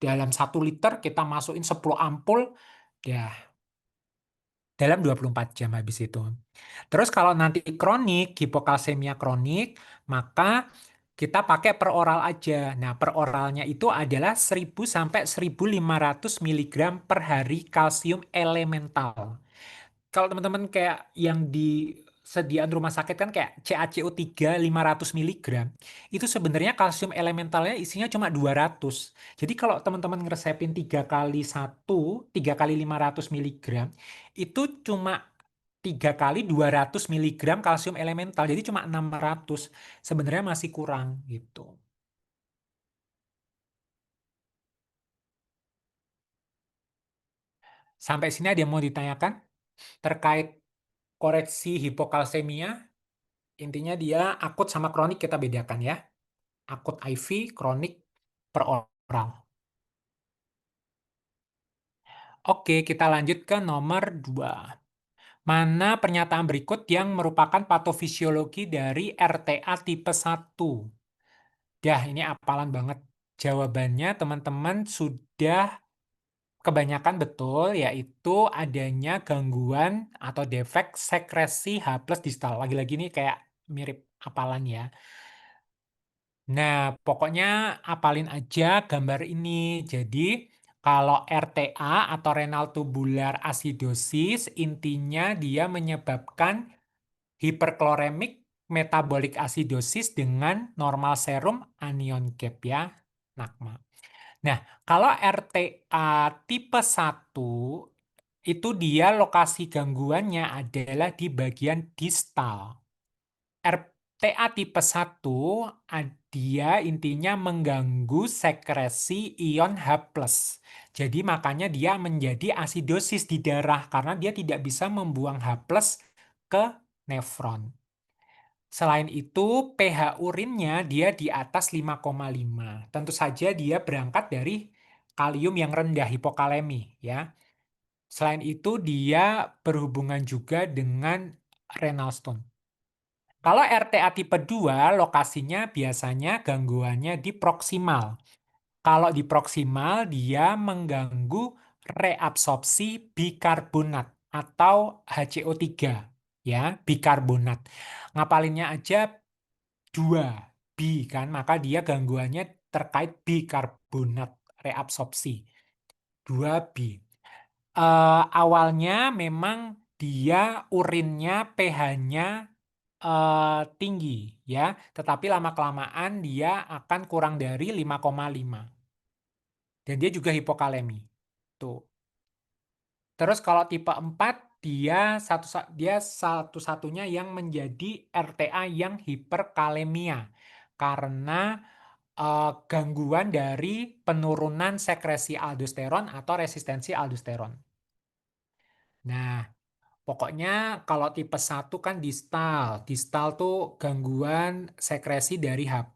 dalam 1 liter kita masukin 10 ampul, ya dalam 24 jam habis itu. Terus kalau nanti kronik, hipokalsemia kronik, maka kita pakai per oral aja. Nah, per oralnya itu adalah 1000 sampai 1500 miligram per hari kalsium elemental. Kalau teman-teman kayak yang di sediaan rumah sakit kan kayak CaCO3 500 miligram, itu sebenarnya kalsium elementalnya isinya cuma 200. Jadi kalau teman-teman ngeresepin 3 kali 1, 3 kali 500 miligram, itu cuma 3 kali 200 mg kalsium elemental. Jadi cuma 600. Sebenarnya masih kurang gitu. Sampai sini ada yang mau ditanyakan terkait koreksi hipokalsemia? Intinya dia akut sama kronik kita bedakan ya. Akut IV, kronik per oral. Oke, kita lanjut ke nomor 2. Mana pernyataan berikut yang merupakan patofisiologi dari RTA tipe 1? Dah, ini apalan banget. Jawabannya teman-teman sudah kebanyakan betul, yaitu adanya gangguan atau defek sekresi H plus distal. Lagi-lagi ini kayak mirip apalan ya. Nah, pokoknya apalin aja gambar ini. Jadi, kalau RTA atau renal tubular acidosis, intinya dia menyebabkan hiperkloremik metabolic acidosis dengan normal serum anion gap ya, NAGMA. Nah, kalau RTA tipe 1 itu dia lokasi gangguannya adalah di bagian distal. RTA tipe 1 dia intinya mengganggu sekresi ion H+. Jadi makanya dia menjadi asidosis di darah karena dia tidak bisa membuang H+ ke nefron. Selain itu, pH urinnya dia di atas 5,5. Tentu saja dia berangkat dari kalium yang rendah, hipokalemi ya. Selain itu dia berhubungan juga dengan renal stone. Kalau RTA tipe 2, lokasinya biasanya gangguannya di proksimal. Kalau di proksimal, dia mengganggu reabsorpsi bikarbonat atau HCO3. Ya, bikarbonat. Ngapalinnya aja 2, B kan, maka dia gangguannya terkait bikarbonat reabsorpsi. 2B. Awalnya memang dia urinnya pH-nya tinggi ya, tetapi lama-kelamaan dia akan kurang dari 5,5. Dan dia juga hipokalemi. Tuh. Terus kalau tipe 4 dia satu-satunya yang menjadi RTA yang hiperkalemia karena gangguan dari penurunan sekresi aldosteron atau resistensi aldosteron. Nah, pokoknya kalau tipe 1 kan distal. Distal tuh gangguan sekresi dari H+.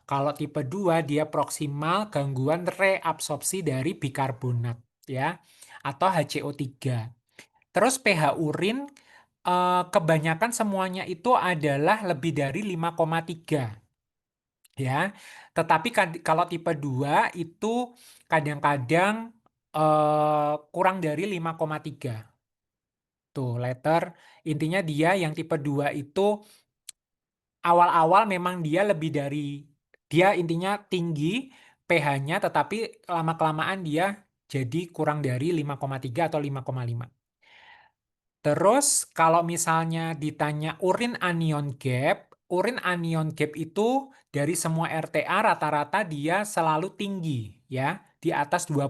Kalau tipe 2 dia proksimal gangguan reabsorpsi dari bikarbonat ya atau HCO3. Terus pH urin kebanyakan semuanya itu adalah lebih dari 5,3 ya. Tetapi kalau tipe 2 itu kadang-kadang kurang dari 5,3. Tuh, letter intinya dia yang tipe 2 itu awal-awal memang dia intinya tinggi pH-nya tetapi lama-kelamaan dia jadi kurang dari 5,3 atau 5,5. Terus kalau misalnya ditanya urin anion gap itu dari semua RTA rata-rata dia selalu tinggi ya, di atas 20.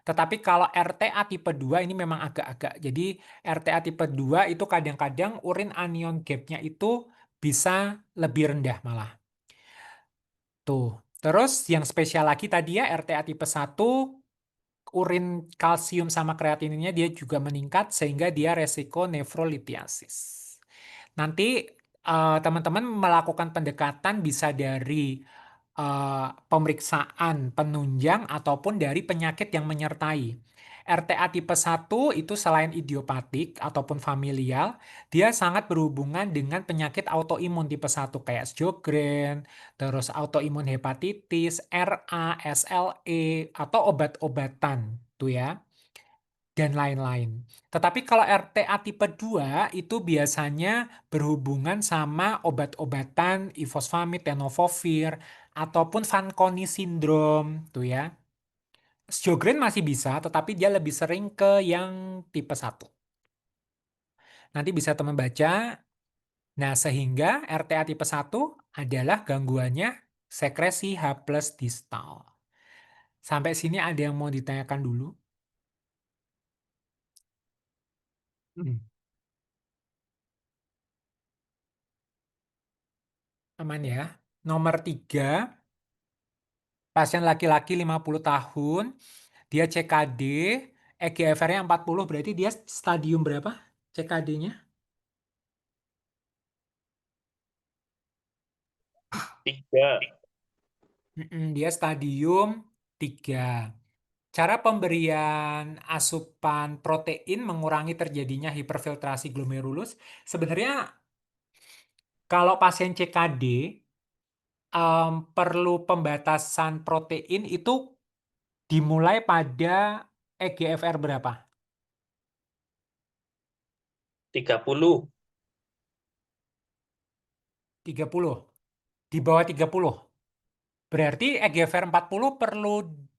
Tetapi kalau RTA tipe 2 ini memang agak-agak. Jadi RTA tipe 2 itu kadang-kadang urin anion gap-nya itu bisa lebih rendah malah. Tuh. Terus yang spesial lagi tadi ya RTA tipe 1 urin kalsium sama kreatininnya dia juga meningkat sehingga dia resiko nefrolitiasis. Nanti teman-teman melakukan pendekatan bisa dari pemeriksaan penunjang ataupun dari penyakit yang menyertai. RTA tipe 1 itu selain idiopatik ataupun familial, dia sangat berhubungan dengan penyakit autoimun tipe 1 kayak Sjogren, terus autoimun hepatitis, RA, SLE, atau obat-obatan tuh ya, dan lain-lain. Tetapi kalau RTA tipe 2 itu biasanya berhubungan sama obat-obatan ifosfamid, tenofovir, ataupun Fanconi syndrome tuh ya. Sjogren masih bisa, tetapi dia lebih sering ke yang tipe 1. Nanti bisa teman baca. Nah, sehingga RTA tipe 1 adalah gangguannya sekresi H plus distal. Sampai sini ada yang mau ditanyakan dulu? Aman ya. Nomor 3, pasien laki-laki 50 tahun, dia CKD, EGFR-nya 40, berarti dia stadium berapa CKD-nya? 3. Dia stadium 3. Cara pemberian asupan protein mengurangi terjadinya hiperfiltrasi glomerulus. Sebenarnya kalau pasien CKD perlu pembatasan protein itu dimulai pada EGFR berapa? 30. 30. Di bawah 30. Berarti EGFR 40 perlu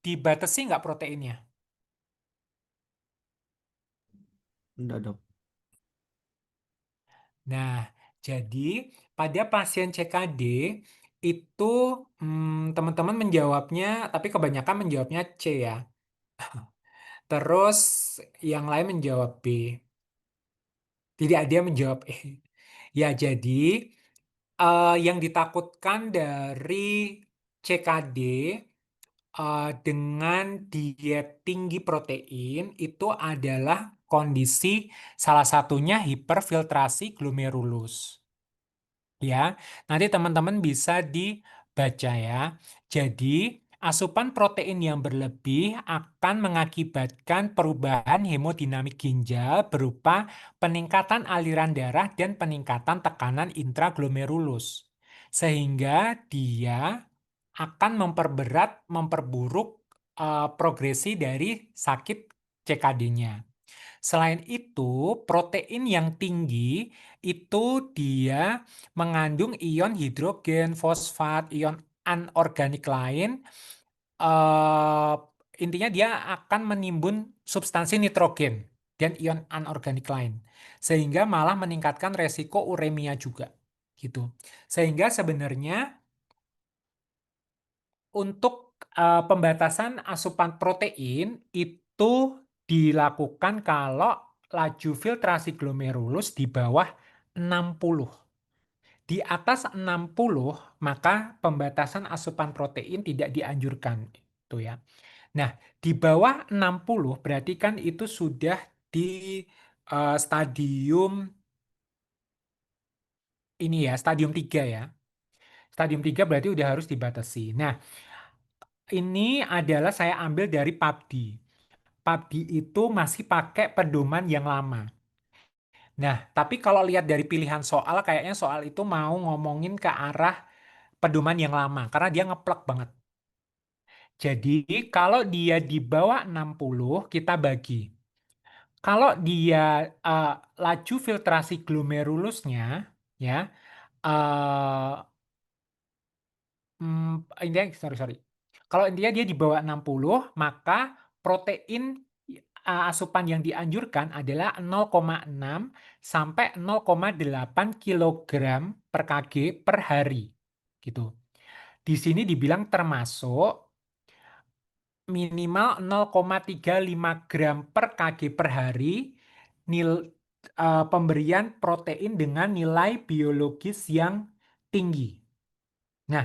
dibatasi nggak proteinnya? Enggak, Dok. Nah, jadi pada pasien CKD itu teman-teman menjawabnya, tapi kebanyakan menjawabnya C ya. Terus yang lain menjawab B. Tidak ada yang menjawab E. Ya, jadi yang ditakutkan dari CKD dengan diet tinggi protein itu adalah kondisi salah satunya hiperfiltrasi glomerulus. Ya, nanti teman-teman bisa dibaca ya. Jadi, asupan protein yang berlebih akan mengakibatkan perubahan hemodinamik ginjal berupa peningkatan aliran darah dan peningkatan tekanan intraglomerulus. Sehingga dia akan memperburuk progresi dari sakit CKD-nya. Selain itu, protein yang tinggi itu dia mengandung ion hidrogen, fosfat, ion anorganik lain. eh, Intinya dia akan menimbun substansi nitrogen dan ion anorganik lain, sehingga malah meningkatkan resiko uremia juga, gitu. Sehingga sebenarnya untuk pembatasan asupan protein itu dilakukan kalau laju filtrasi glomerulus di bawah 60. Di atas 60, maka pembatasan asupan protein tidak dianjurkan. Itu ya. Nah, di bawah 60 berarti kan itu sudah di stadium ini ya, stadium 3 ya. Stadium 3 berarti udah harus dibatasi. Nah, ini adalah saya ambil dari PABD. PABD itu masih pakai pedoman yang lama. Nah, tapi kalau lihat dari pilihan soal, kayaknya soal itu mau ngomongin ke arah pedoman yang lama, karena dia ngeplek banget. Jadi, kalau dia di bawah 60, kita bagi. Kalau dia eh, laju filtrasi glomerulusnya, ya, eh, intinya, sorry. Kalau intinya dia di bawah 60, maka protein asupan yang dianjurkan adalah 0,6 sampai 0,8 kilogram per kg per hari. Gitu. Di sini dibilang termasuk minimal 0,35 gram per kg per hari pemberian protein dengan nilai biologis yang tinggi. Nah,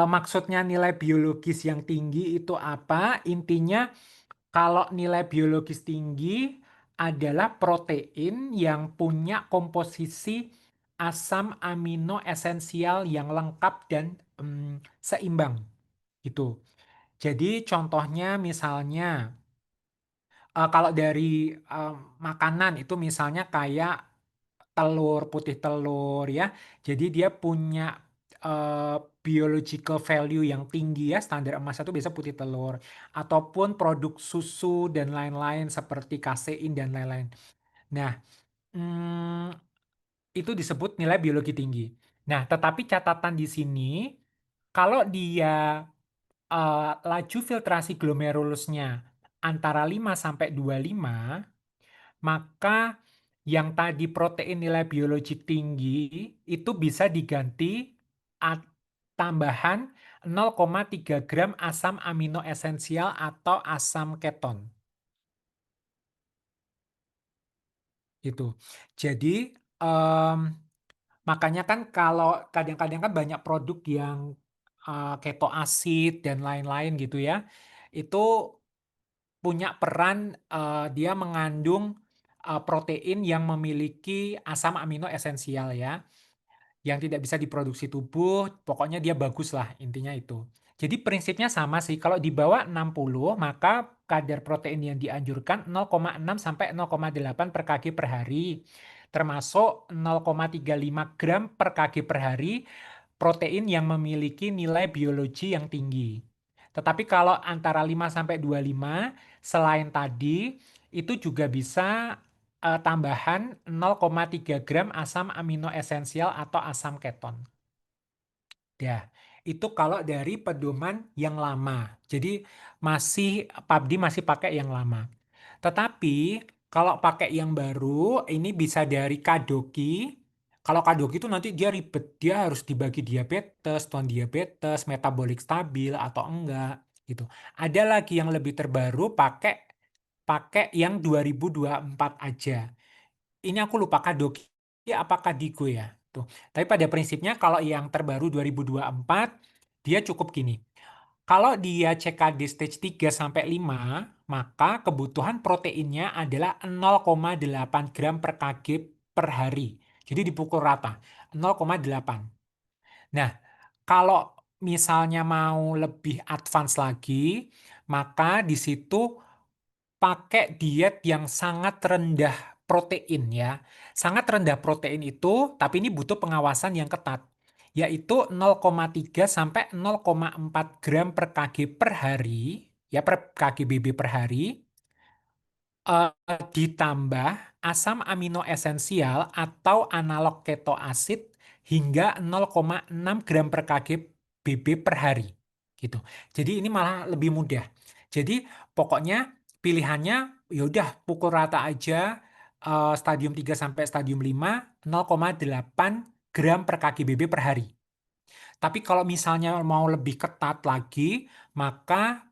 maksudnya nilai biologis yang tinggi itu apa? Intinya kalau nilai biologis tinggi adalah protein yang punya komposisi asam amino esensial yang lengkap dan seimbang gitu. Jadi contohnya misalnya kalau dari makanan itu misalnya kayak telur, putih telur ya. Jadi dia punya eh, biological value yang tinggi ya, standar emas itu biasa putih telur. Ataupun produk susu dan lain-lain seperti kasein dan lain-lain. Nah, hmm, itu disebut nilai biologi tinggi. Nah, tetapi catatan di sini, kalau dia laju filtrasi glomerulusnya antara 5 sampai 25, maka yang tadi protein nilai biologi tinggi itu bisa diganti tambahan 0,3 gram asam amino esensial atau asam keton. Itu. Jadi em, Makanya kan kalau kadang-kadang kan banyak produk yang keto acid dan lain-lain gitu ya, itu punya peran dia mengandung protein yang memiliki asam amino esensial ya, yang tidak bisa diproduksi tubuh, pokoknya dia bagus lah intinya itu. Jadi prinsipnya sama sih, kalau di bawah 60 maka kadar protein yang dianjurkan 0,6 sampai 0,8 per kg per hari. Termasuk 0,35 gram per kg per hari protein yang memiliki nilai biologi yang tinggi. Tetapi kalau antara 5 sampai 25 selain tadi itu juga bisa tambahan 0,3 gram asam amino esensial atau asam keton. Ya, itu kalau dari pedoman yang lama. Jadi PABDI masih pakai yang lama. Tetapi kalau pakai yang baru, ini bisa dari Kadoki. Kalau Kadoki itu nanti dia ribet, dia harus dibagi diabetes, non diabetes, metabolik stabil atau enggak gitu. Ada lagi yang lebih terbaru pakai pakai yang 2024 aja. Ini aku lupa Kadoki apakah Digo ya. Tuh. Tapi pada prinsipnya kalau yang terbaru 2024 dia cukup gini. Kalau dia CKD stage 3 sampai 5, maka kebutuhan proteinnya adalah 0,8 gram per kg per hari. Jadi dipukul rata 0,8. Nah, kalau misalnya mau lebih advance lagi, maka di situ pakai diet yang sangat rendah protein ya. Sangat rendah protein itu, tapi ini butuh pengawasan yang ketat, yaitu 0,3 sampai 0,4 gram per kg per hari, ya per kgbb per hari, ditambah asam amino esensial atau analog keto acid hingga 0,6 gram per kg BB per hari. Gitu. Jadi ini malah lebih mudah. Jadi pokoknya pilihannya ya udah pukul rata aja stadium 3 sampai stadium 5 0,8 gram per kg BB per hari. Tapi kalau misalnya mau lebih ketat lagi, maka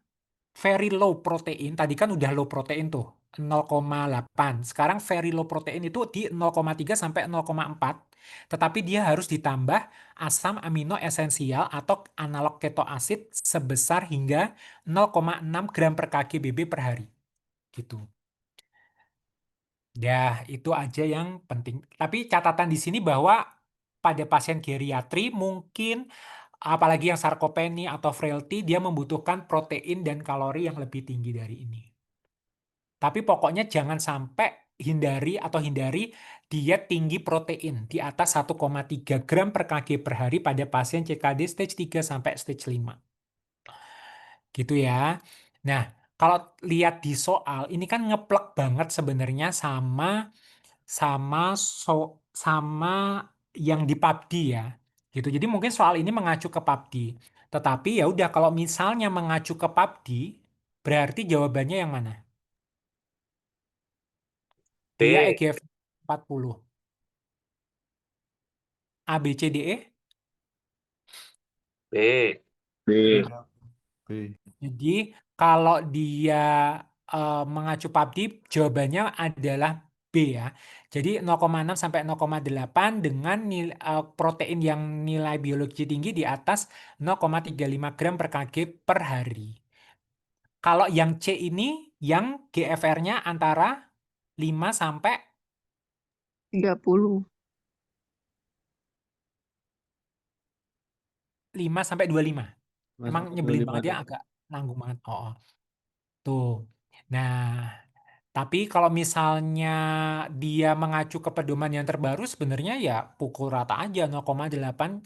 very low protein, tadi kan udah low protein tuh, 0,8. Sekarang very low protein itu di 0,3 sampai 0,4. Tetapi dia harus ditambah asam amino esensial atau analog keto acid sebesar hingga 0,6 gram per kg BB per hari. Gitu. Ya, itu aja yang penting. Tapi catatan di sini bahwa pada pasien geriatri mungkin apalagi yang sarkopeni atau frailty dia membutuhkan protein dan kalori yang lebih tinggi dari ini. Tapi pokoknya jangan sampai hindari diet tinggi protein di atas 1,3 gram per kg per hari pada pasien CKD stage 3 sampai stage 5. Gitu ya. Nah, kalau lihat di soal ini kan ngeplek banget sebenarnya sama sama sama yang di PABDI ya. Gitu. Jadi mungkin soal ini mengacu ke PABDI. Tetapi ya udah kalau misalnya mengacu ke PABDI, berarti jawabannya yang mana? Dia B, EGF 40. A, B, C, D, E? B, B. Nah, B. jadi kalau dia mengacu PABDI, jawabannya adalah B ya. Jadi 0,6 sampai 0,8 dengan protein yang nilai biologi tinggi di atas 0,35 gram per kg per hari. Kalau yang C ini, yang GFR-nya antara 5 sampai 30. 5 sampai 25. Mas Emang sampai nyebelin 25 banget ya, dong. agak nanggung banget. Oh, tuh. Nah, tapi kalau misalnya dia mengacu ke pedoman yang terbaru, sebenarnya ya pukul rata aja 0,8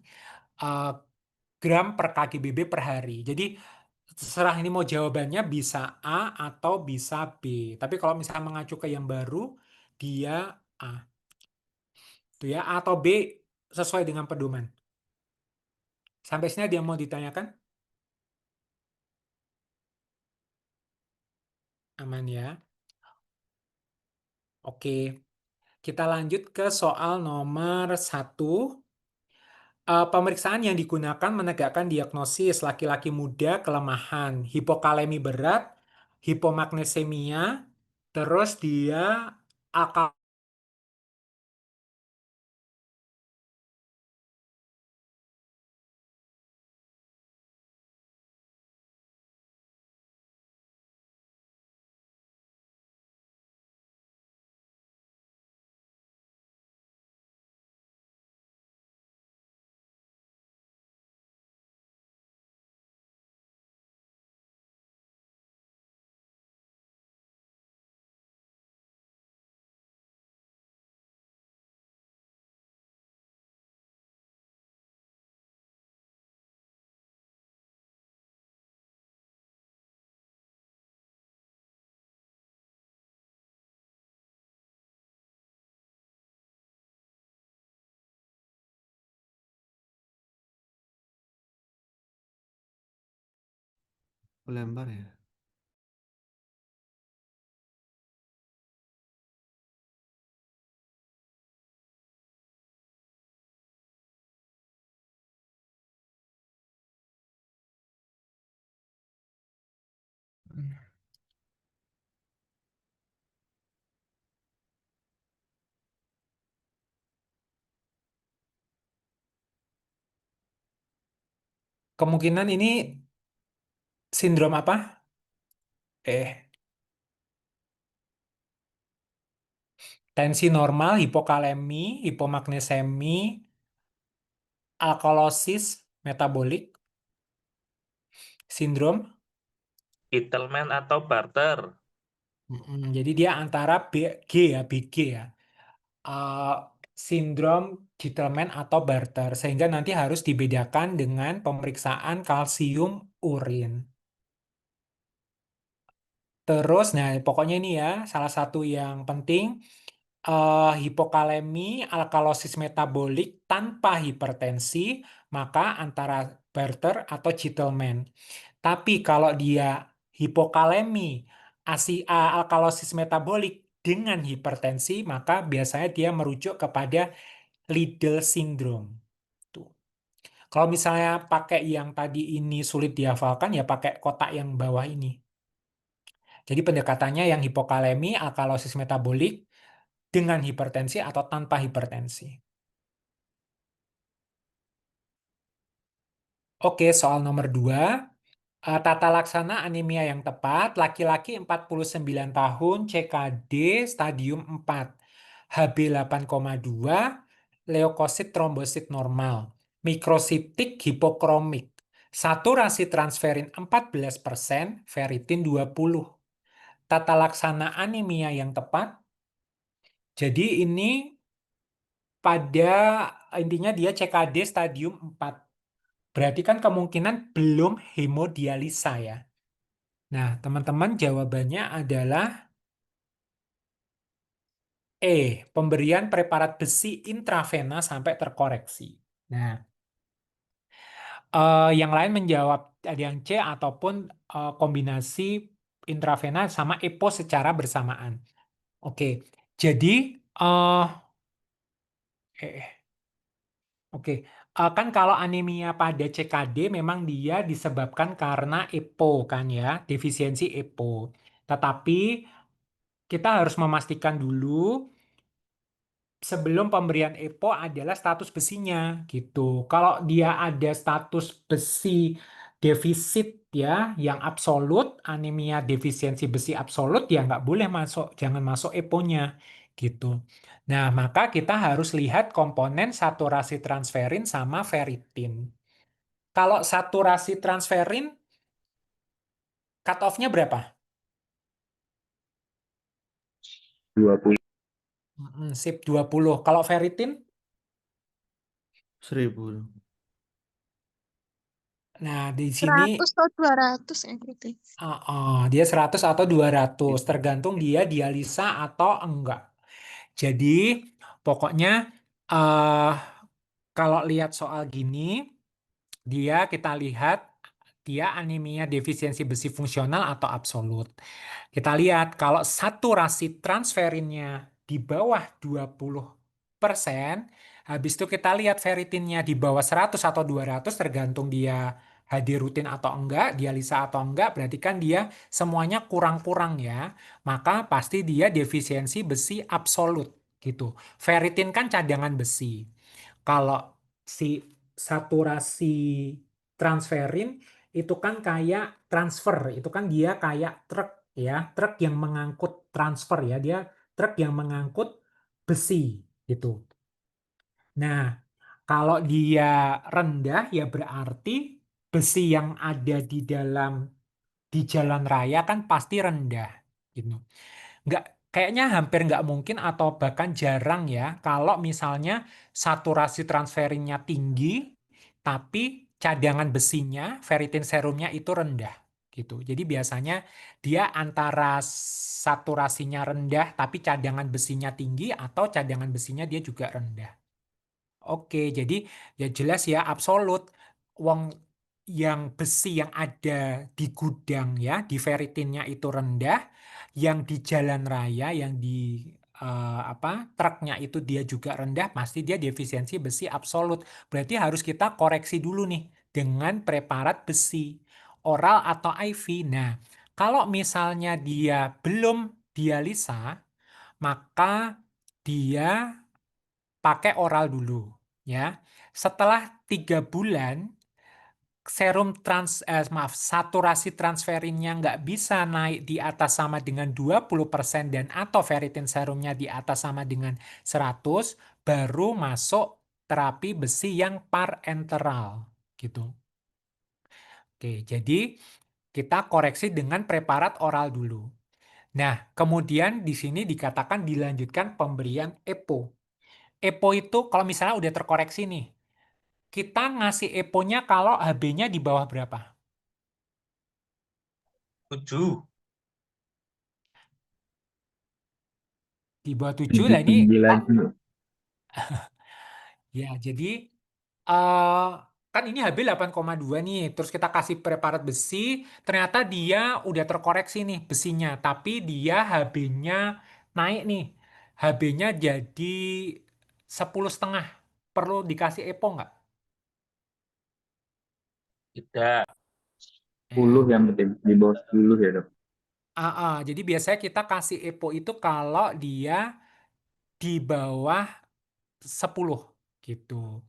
eh, gram per kgbb per hari. Jadi terserah ini mau jawabannya bisa A atau bisa B. Tapi kalau misalnya mengacu ke yang baru, dia A. Tuh ya, A atau B sesuai dengan pedoman. Sampai sini ada yang mau ditanyakan? Aman ya. Oke, kita lanjut ke soal nomor 1. Pemeriksaan yang digunakan menegakkan diagnosis laki-laki muda kelemahan, hipokalemi berat, hipomagnesemia, terus dia Lempar ya. Kemungkinan ini sindrom apa? Tensi normal, hipokalemi, hipomagnesemi, alkalosis metabolik, sindrom. Gitelman atau Barter. Jadi dia antara BG ya, BG ya. Uh, Sindrom Gitelman atau Barter. Sehingga nanti harus dibedakan dengan pemeriksaan kalsium urin. Terus, nah pokoknya ini ya, salah satu yang penting, hipokalemi, alkalosis metabolik tanpa hipertensi, maka antara Barter atau Gitelman. Tapi kalau dia hipokalemi, alkalosis metabolik dengan hipertensi, maka biasanya dia merujuk kepada Liddle syndrome. Tuh. Kalau misalnya pakai yang tadi ini sulit dihafalkan, ya pakai kotak yang bawah ini. Jadi pendekatannya yang hipokalemi, alkalosis metabolik dengan hipertensi atau tanpa hipertensi. Oke, soal nomor 2. Tata laksana anemia yang tepat, laki-laki 49 tahun, CKD stadium 4, HB 8,2, leukosit trombosit normal, mikrositik hipokromik, saturasi transferin 14%, ferritin 20. Tata laksana anemia yang tepat, jadi ini pada intinya dia CKD stadium 4. Berarti kan kemungkinan belum hemodialisa ya. Nah, teman-teman jawabannya adalah pemberian preparat besi intravena sampai terkoreksi. Nah, yang lain menjawab ada yang C ataupun kombinasi intravena sama EPO secara bersamaan. Oke, jadi eh eh, oke, kan kalau anemia pada CKD memang dia disebabkan karena EPO kan ya, defisiensi EPO. Tetapi kita harus memastikan dulu sebelum pemberian EPO adalah status besinya gitu. Kalau dia ada status besi defisit ya yang absolut, anemia defisiensi besi absolut ya nggak boleh masuk, jangan masuk EPO-nya gitu. Nah, maka kita harus lihat komponen saturasi transferin sama ferritin. Kalau saturasi transferin cut off-nya berapa? 20. Sip 20. Kalau ferritin? 1000. Nah, di sini 100 atau 200 ya berarti. Dia 100 atau 200, tergantung dia dialisa atau enggak. Jadi, pokoknya eh kalau lihat soal gini, kita lihat dia anemia defisiensi besi fungsional atau absolut. Kita lihat kalau saturasi transferinnya di bawah 20%, habis itu kita lihat ferritinnya di bawah 100 atau 200 tergantung dia hadir rutin atau enggak, dialisa atau enggak, berarti kan dia semuanya kurang-kurang ya. Maka pasti dia defisiensi besi absolut gitu. Ferritin kan cadangan besi. Kalau si saturasi transferin itu kan kayak transfer, itu kan dia kayak truk ya, truk yang mengangkut transfer ya, dia truk yang mengangkut besi gitu. Nah, kalau dia rendah ya berarti besi yang ada di jalan raya kan pasti rendah gitu. Nggak, kayaknya hampir nggak mungkin atau bahkan jarang ya kalau misalnya saturasi transferinnya tinggi tapi cadangan besinya, ferritin serumnya itu rendah gitu. Jadi biasanya dia antara saturasinya rendah tapi cadangan besinya tinggi atau cadangan besinya dia juga rendah. Oke, jadi ya jelas ya absolut. Wong yang besi yang ada di gudang ya, di ferritinnya itu rendah, yang di jalan raya, yang di truknya itu dia juga rendah, pasti dia defisiensi besi absolut. Berarti harus kita koreksi dulu nih dengan preparat besi, oral atau IV. Nah, kalau misalnya dia belum dialisa, maka dia pakai oral dulu ya. Setelah 3 bulan saturasi transferinnya nggak bisa naik di atas sama dengan 20% dan atau ferritin serumnya di atas sama dengan 100, baru masuk terapi besi yang parenteral gitu. Oke, jadi kita koreksi dengan preparat oral dulu. Nah, kemudian di sini dikatakan dilanjutkan pemberian EPO. EPO itu kalau misalnya udah terkoreksi nih, kita ngasih EPO-nya kalau HB-nya di bawah berapa? 7. Di bawah 7 tujuh lah ini sembilan kok ya jadi eh kan ini HB 8,2 nih, terus kita kasih preparat besi, ternyata dia udah terkoreksi nih besinya, tapi dia HB-nya naik nih, HB-nya jadi 10,5, perlu dikasih EPO nggak? Tidak. 10 Ya. yang penting di bawah 10 ya dok. Jadi biasanya kita kasih EPO itu kalau dia di bawah 10 gitu.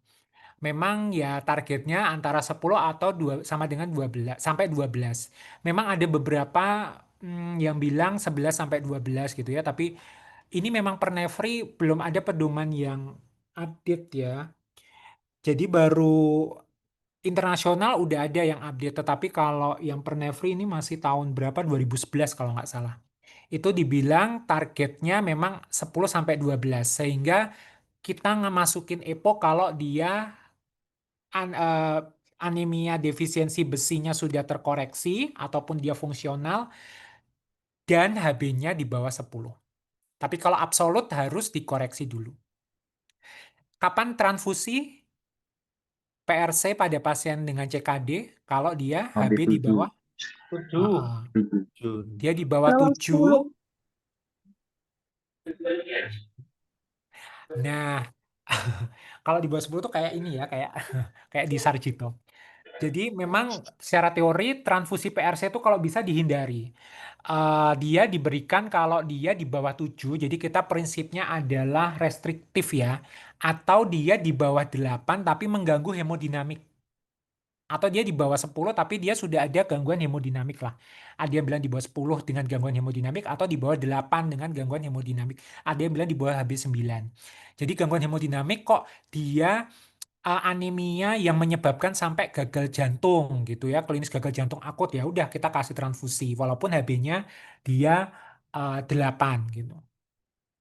Memang ya targetnya antara 10 atau sama dengan 12 sampai 12. Memang ada beberapa yang bilang 11 sampai 12 gitu ya, tapi ini memang per Nevri belum ada pedoman yang update ya. Jadi baru internasional udah ada yang update, tetapi kalau yang per Nevri ini masih tahun berapa? 2011 kalau nggak salah. Itu dibilang targetnya memang 10 sampai 12 sehingga kita ngemasukin EPO kalau dia an- eh, anemia defisiensi besinya sudah terkoreksi ataupun dia fungsional dan HB-nya di bawah 10. Tapi kalau absolut harus dikoreksi dulu. Kapan transfusi PRC pada pasien dengan CKD kalau dia HB Habis di 7. bawah? 7. Tujuh. Dia di bawah Bawah 7. 10. Nah, kalau di bawah 10 tuh kayak ini ya, kayak kayak di Sarjito. Jadi memang secara teori transfusi PRC itu kalau bisa dihindari. Dia diberikan kalau dia di bawah 7, jadi kita prinsipnya adalah restriktif ya. Atau dia di bawah 8 tapi mengganggu hemodinamik. Atau dia di bawah 10 tapi dia sudah ada gangguan hemodinamik lah. Ada yang bilang di bawah 10 dengan gangguan hemodinamik atau di bawah 8 dengan gangguan hemodinamik. Ada yang bilang di bawah HB9. Jadi gangguan hemodinamik kok dia anemia yang menyebabkan sampai gagal jantung gitu ya, klinis gagal jantung akut, ya udah kita kasih transfusi walaupun HB-nya dia 8 gitu.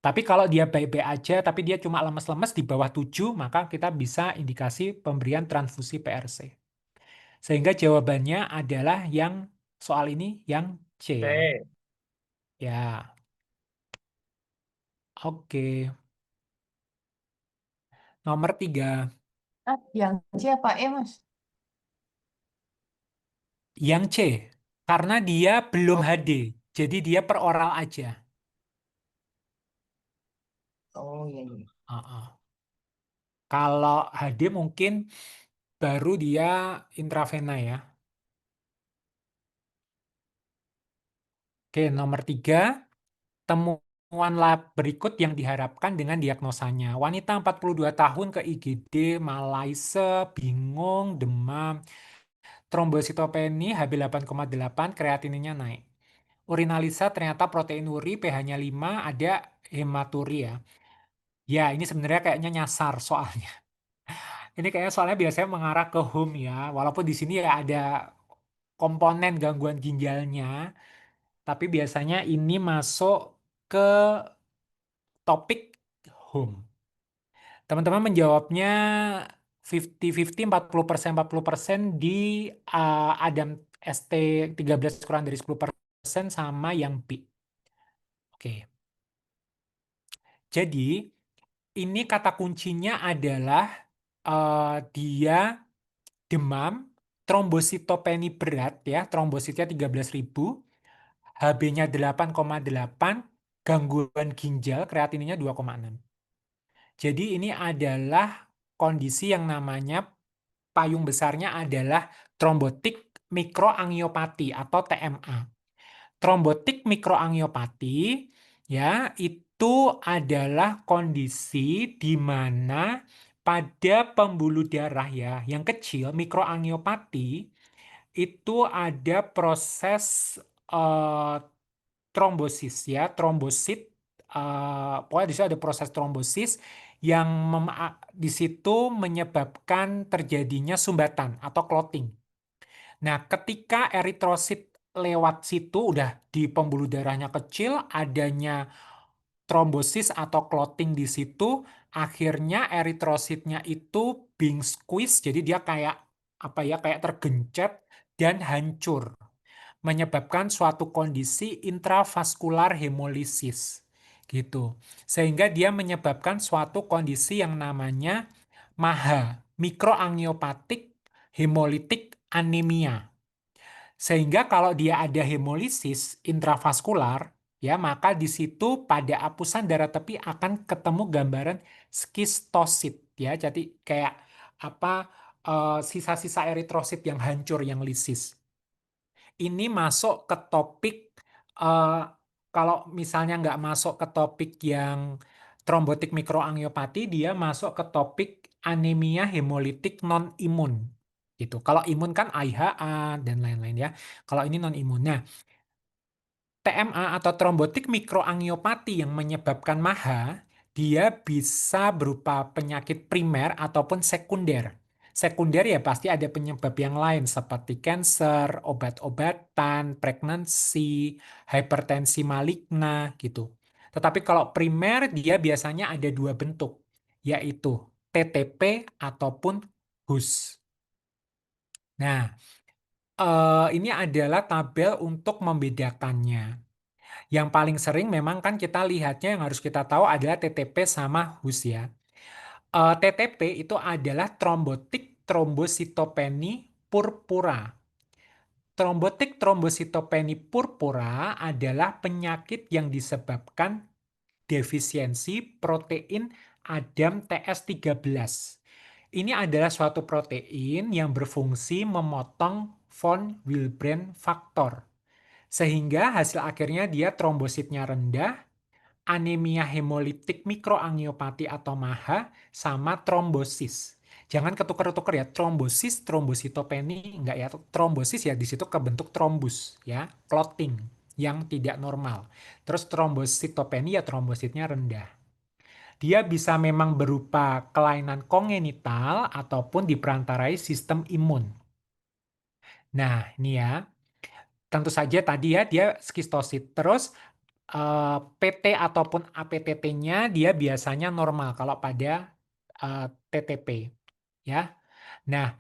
Tapi kalau dia baik-baik aja tapi dia cuma lemes-lemes di bawah 7, maka kita bisa indikasi pemberian transfusi PRC. Sehingga jawabannya adalah yang soal ini yang C ya. C. Ya, oke. Nomor 3. Yang C apa E, Mas? Yang C, karena dia belum Oh, HD. Jadi dia per oral aja. oh iya, iya. Heeh. Kalau HD mungkin baru dia intravena ya. Oke, nomor 3. Temuan lab berikut yang diharapkan dengan diagnosanya. Wanita 42 tahun ke IGD, malaise, bingung, demam, trombositopeni, HB8,8, kreatininnya naik. Urinalisa ternyata protein uri, pH-nya 5, ada hematuri ya. Ya, ini sebenarnya kayaknya nyasar soalnya. Ini kayaknya soalnya biasanya mengarah ke home ya. Walaupun di sini ya ada komponen gangguan ginjalnya, tapi biasanya ini masuk ke topik home. Teman-teman menjawabnya 50-50, 40% di Adam ST 13 kurang dari 10% sama yang B. Oke. Jadi ini kata kuncinya adalah dia demam, trombositopeni berat ya, trombositnya 13.000, HB-nya 8,8, gangguan ginjal, kreatininnya 2,6. Jadi ini adalah kondisi yang namanya payung besarnya adalah trombotik mikroangiopati atau TMA. Trombotik mikroangiopati ya itu adalah kondisi di mana pada pembuluh darah ya yang kecil mikroangiopati itu ada proses eh, trombosis ya, trombosit pokoknya di situ ada proses trombosis yang di situ menyebabkan terjadinya sumbatan atau clotting. Nah, ketika eritrosit lewat situ udah di pembuluh darahnya kecil, adanya trombosis atau clotting di situ, akhirnya eritrositnya itu being squeeze, jadi dia kayak apa ya, kayak tergencet dan hancur, menyebabkan suatu kondisi intravaskular hemolisis gitu. Sehingga dia menyebabkan suatu kondisi yang namanya MAHA, mikroangiopatik hemolitik anemia. Sehingga kalau dia ada hemolisis intravaskular, ya maka di situ pada apusan darah tepi akan ketemu gambaran skistosit ya. Jadi kayak apa sisa-sisa eritrosit yang hancur yang lisis. Ini masuk ke topik kalau misalnya nggak masuk ke topik yang trombotik mikroangiopati, dia masuk ke topik anemia hemolitik non imun gitu. Kalau imun kan IHA dan lain-lain ya. Kalau ini non imun. Nah, TMA atau trombotik mikroangiopati yang menyebabkan MAHA, dia bisa berupa penyakit primer ataupun sekunder. Sekunder ya pasti ada penyebab yang lain seperti kanker, obat-obatan, pregnancy, hipertensi maligna gitu. Tetapi kalau primer dia biasanya ada dua bentuk, yaitu TTP ataupun HUS. Nah, ini adalah tabel untuk membedakannya. Yang paling sering memang kan kita lihatnya yang harus kita tahu adalah TTP sama HUS ya. TTP itu adalah trombotik trombositopeni purpura. Trombotik trombositopeni purpura adalah penyakit yang disebabkan defisiensi protein Adam TS13. Ini adalah suatu protein yang berfungsi memotong von Willebrand faktor. Sehingga hasil akhirnya dia trombositnya rendah, anemia hemolitik mikroangiopati atau MAHA, sama trombosis. Jangan ketukar-tukar ya, trombosis, trombositopeni, enggak ya, trombosis ya di situ kebentuk trombus ya, clotting yang tidak normal. Terus trombositopeni ya trombositnya rendah. Dia bisa memang berupa kelainan kongenital ataupun diperantarai sistem imun. Nah, ini ya. Tentu saja tadi ya dia skistosit. Terus PT ataupun APTT-nya dia biasanya normal kalau pada TTP ya. Nah,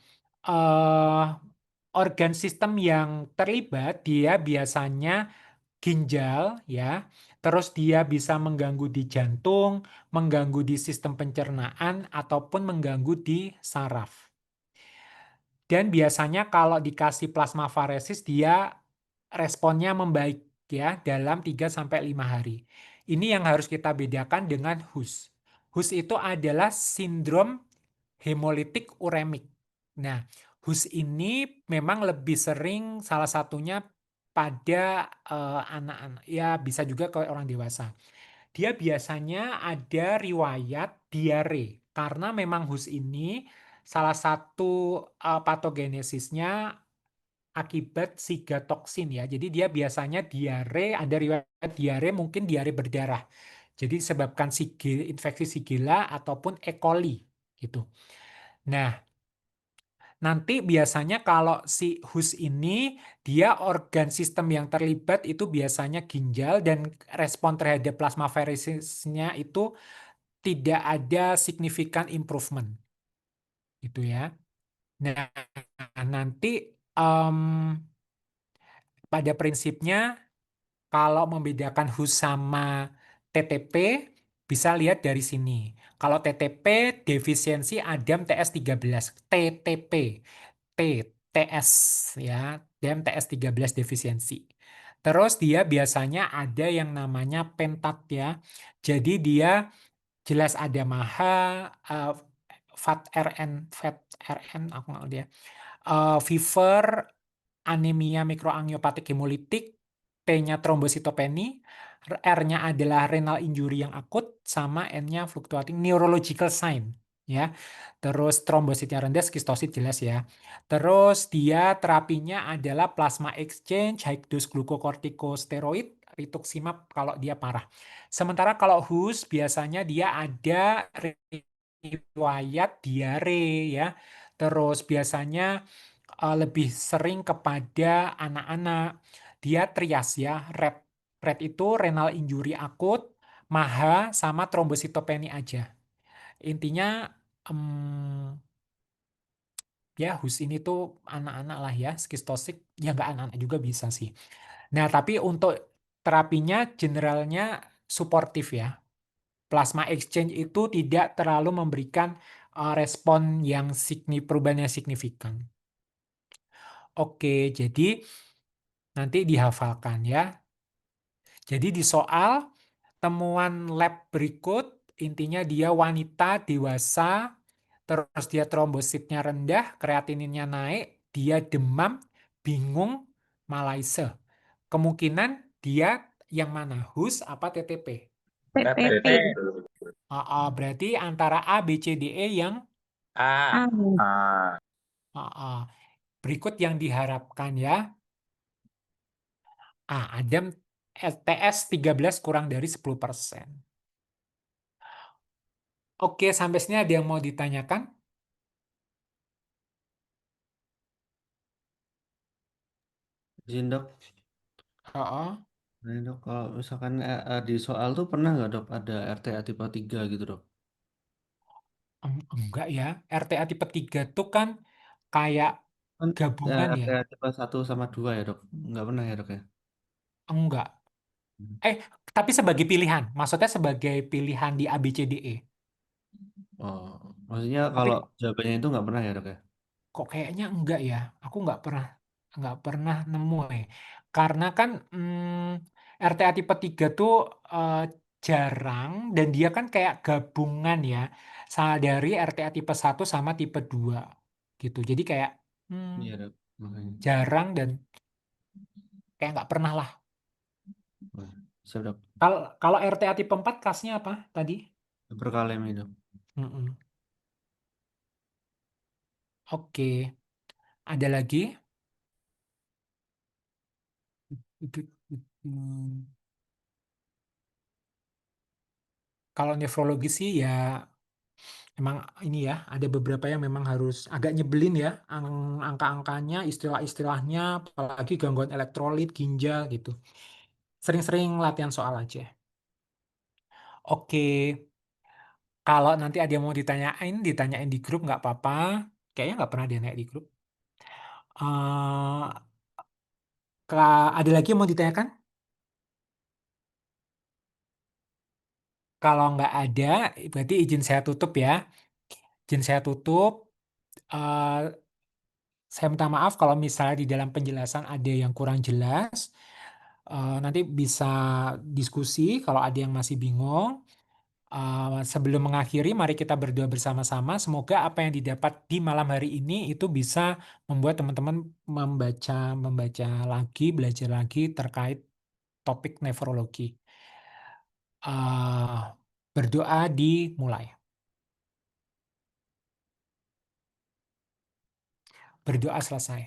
organ sistem yang terlibat dia biasanya ginjal ya. Terus dia bisa mengganggu di jantung, mengganggu di sistem pencernaan ataupun mengganggu di saraf. Dan biasanya kalau dikasih plasmafaresis dia responnya membaik ya dalam 3-5 hari. Ini yang harus kita bedakan dengan HUS. HUS itu adalah sindrom hemolitik uremik. Nah, HUS ini memang lebih sering salah satunya pada anak-anak, ya bisa juga ke orang dewasa. Dia biasanya ada riwayat diare karena memang HUS ini salah satu patogenesisnya akibat sigatoksin ya. Jadi dia biasanya diare, ada riwayat diare mungkin diare berdarah. Jadi disebabkan infeksi sigila ataupun E. coli gitu. Nah, nanti biasanya kalau si HUS ini dia organ sistem yang terlibat itu biasanya ginjal dan respon terhadap plasmaferesisnya itu tidak ada signifikan improvement. Gitu ya. Nah, nanti pada prinsipnya kalau membedakan HUS sama TTP bisa lihat dari sini. Kalau TTP defisiensi Adam TS13, TTP T TS ya, DMTS 13 defisiensi. Terus dia biasanya ada yang namanya pentat ya. Jadi dia jelas ada MAHA, FAT-RN, aku nggak tahu dia. Fever, anemia mikroangiopatik hemolitik, T-nya trombositopeni, R-nya adalah renal injury yang akut, sama N-nya fluctuating neurological sign. Ya, terus trombositnya rendah, skistosit jelas ya. Terus dia terapinya adalah plasma exchange, high dose glukokortikosteroid, rituximab kalau dia parah. Sementara kalau HUS biasanya dia ada riwayat diare ya. Terus biasanya lebih sering kepada anak-anak. Dia trias ya, red. Red itu renal injury akut, MAHA sama trombositopeni aja. Intinya ya HUS ini tuh anak-anak lah ya, skistosik ya nggak anak-anak juga bisa sih. Nah tapi untuk terapinya generalnya suportif ya. Plasma exchange itu tidak terlalu memberikan respon yang perubahan yang signifikan. Oke, jadi nanti dihafalkan ya. Jadi di soal temuan lab berikut, intinya dia wanita dewasa, terus dia trombositnya rendah, kreatininnya naik, dia demam, bingung, malaise. Kemungkinan dia yang mana? HUS apa TTP? TTP. Berarti antara A, B, C, D, E yang A. Ah, berikut yang diharapkan ya. Adam TS 13 kurang dari 10%. Oke, sampai sini ada yang mau ditanyakan? Izin dok, Oh, ini dok kalau misalkan di soal tuh pernah nggak dok ada RTA tipe 3 gitu dok? enggak ya. RTA tipe 3 tuh kan kayak Kan gabungan ya. RTA tipe 1 sama 2 ya dok? Nggak pernah ya dok ya? Enggak. Hmm. Tapi sebagai pilihan. Maksudnya sebagai pilihan di A, B, C, D, E. Oh, maksudnya Tapi kalau jawabannya itu nggak pernah ya dok ya? kok kayaknya enggak ya. Aku nggak pernah nemu ya. Karena kan RTA tipe 3 tuh eh, jarang dan dia kan kayak gabungan ya dari RTA tipe 1 sama tipe 2 gitu. Jadi kayak Iya dok, makanya. jarang dan kayak nggak pernah lah. Wah, siap dok. Kalau RTA tipe 4 kelasnya apa tadi? Berkalem itu. Mm-mm. Oke, ada lagi? Kalau nefrologi sih ya emang ini ya, ada beberapa yang memang harus agak nyebelin ya, angka-angkanya, istilah-istilahnya, apalagi gangguan elektrolit, ginjal gitu. Sering-sering latihan soal aja. Oke, kalau nanti ada yang mau ditanyain di grup nggak apa-apa. Kayaknya nggak pernah dia naik di grup. Eh, ada lagi yang mau ditanyakan? Kalau nggak ada, berarti izin saya tutup ya. Izin saya tutup. Eh, Saya minta maaf kalau misalnya di dalam penjelasan ada yang kurang jelas. Nanti bisa diskusi kalau ada yang masih bingung. Sebelum mengakhiri, mari kita berdoa bersama-sama. Semoga apa yang didapat di malam hari ini itu bisa membuat teman-teman membaca lagi, belajar lagi terkait topik nefrologi. Berdoa dimulai. Berdoa selesai.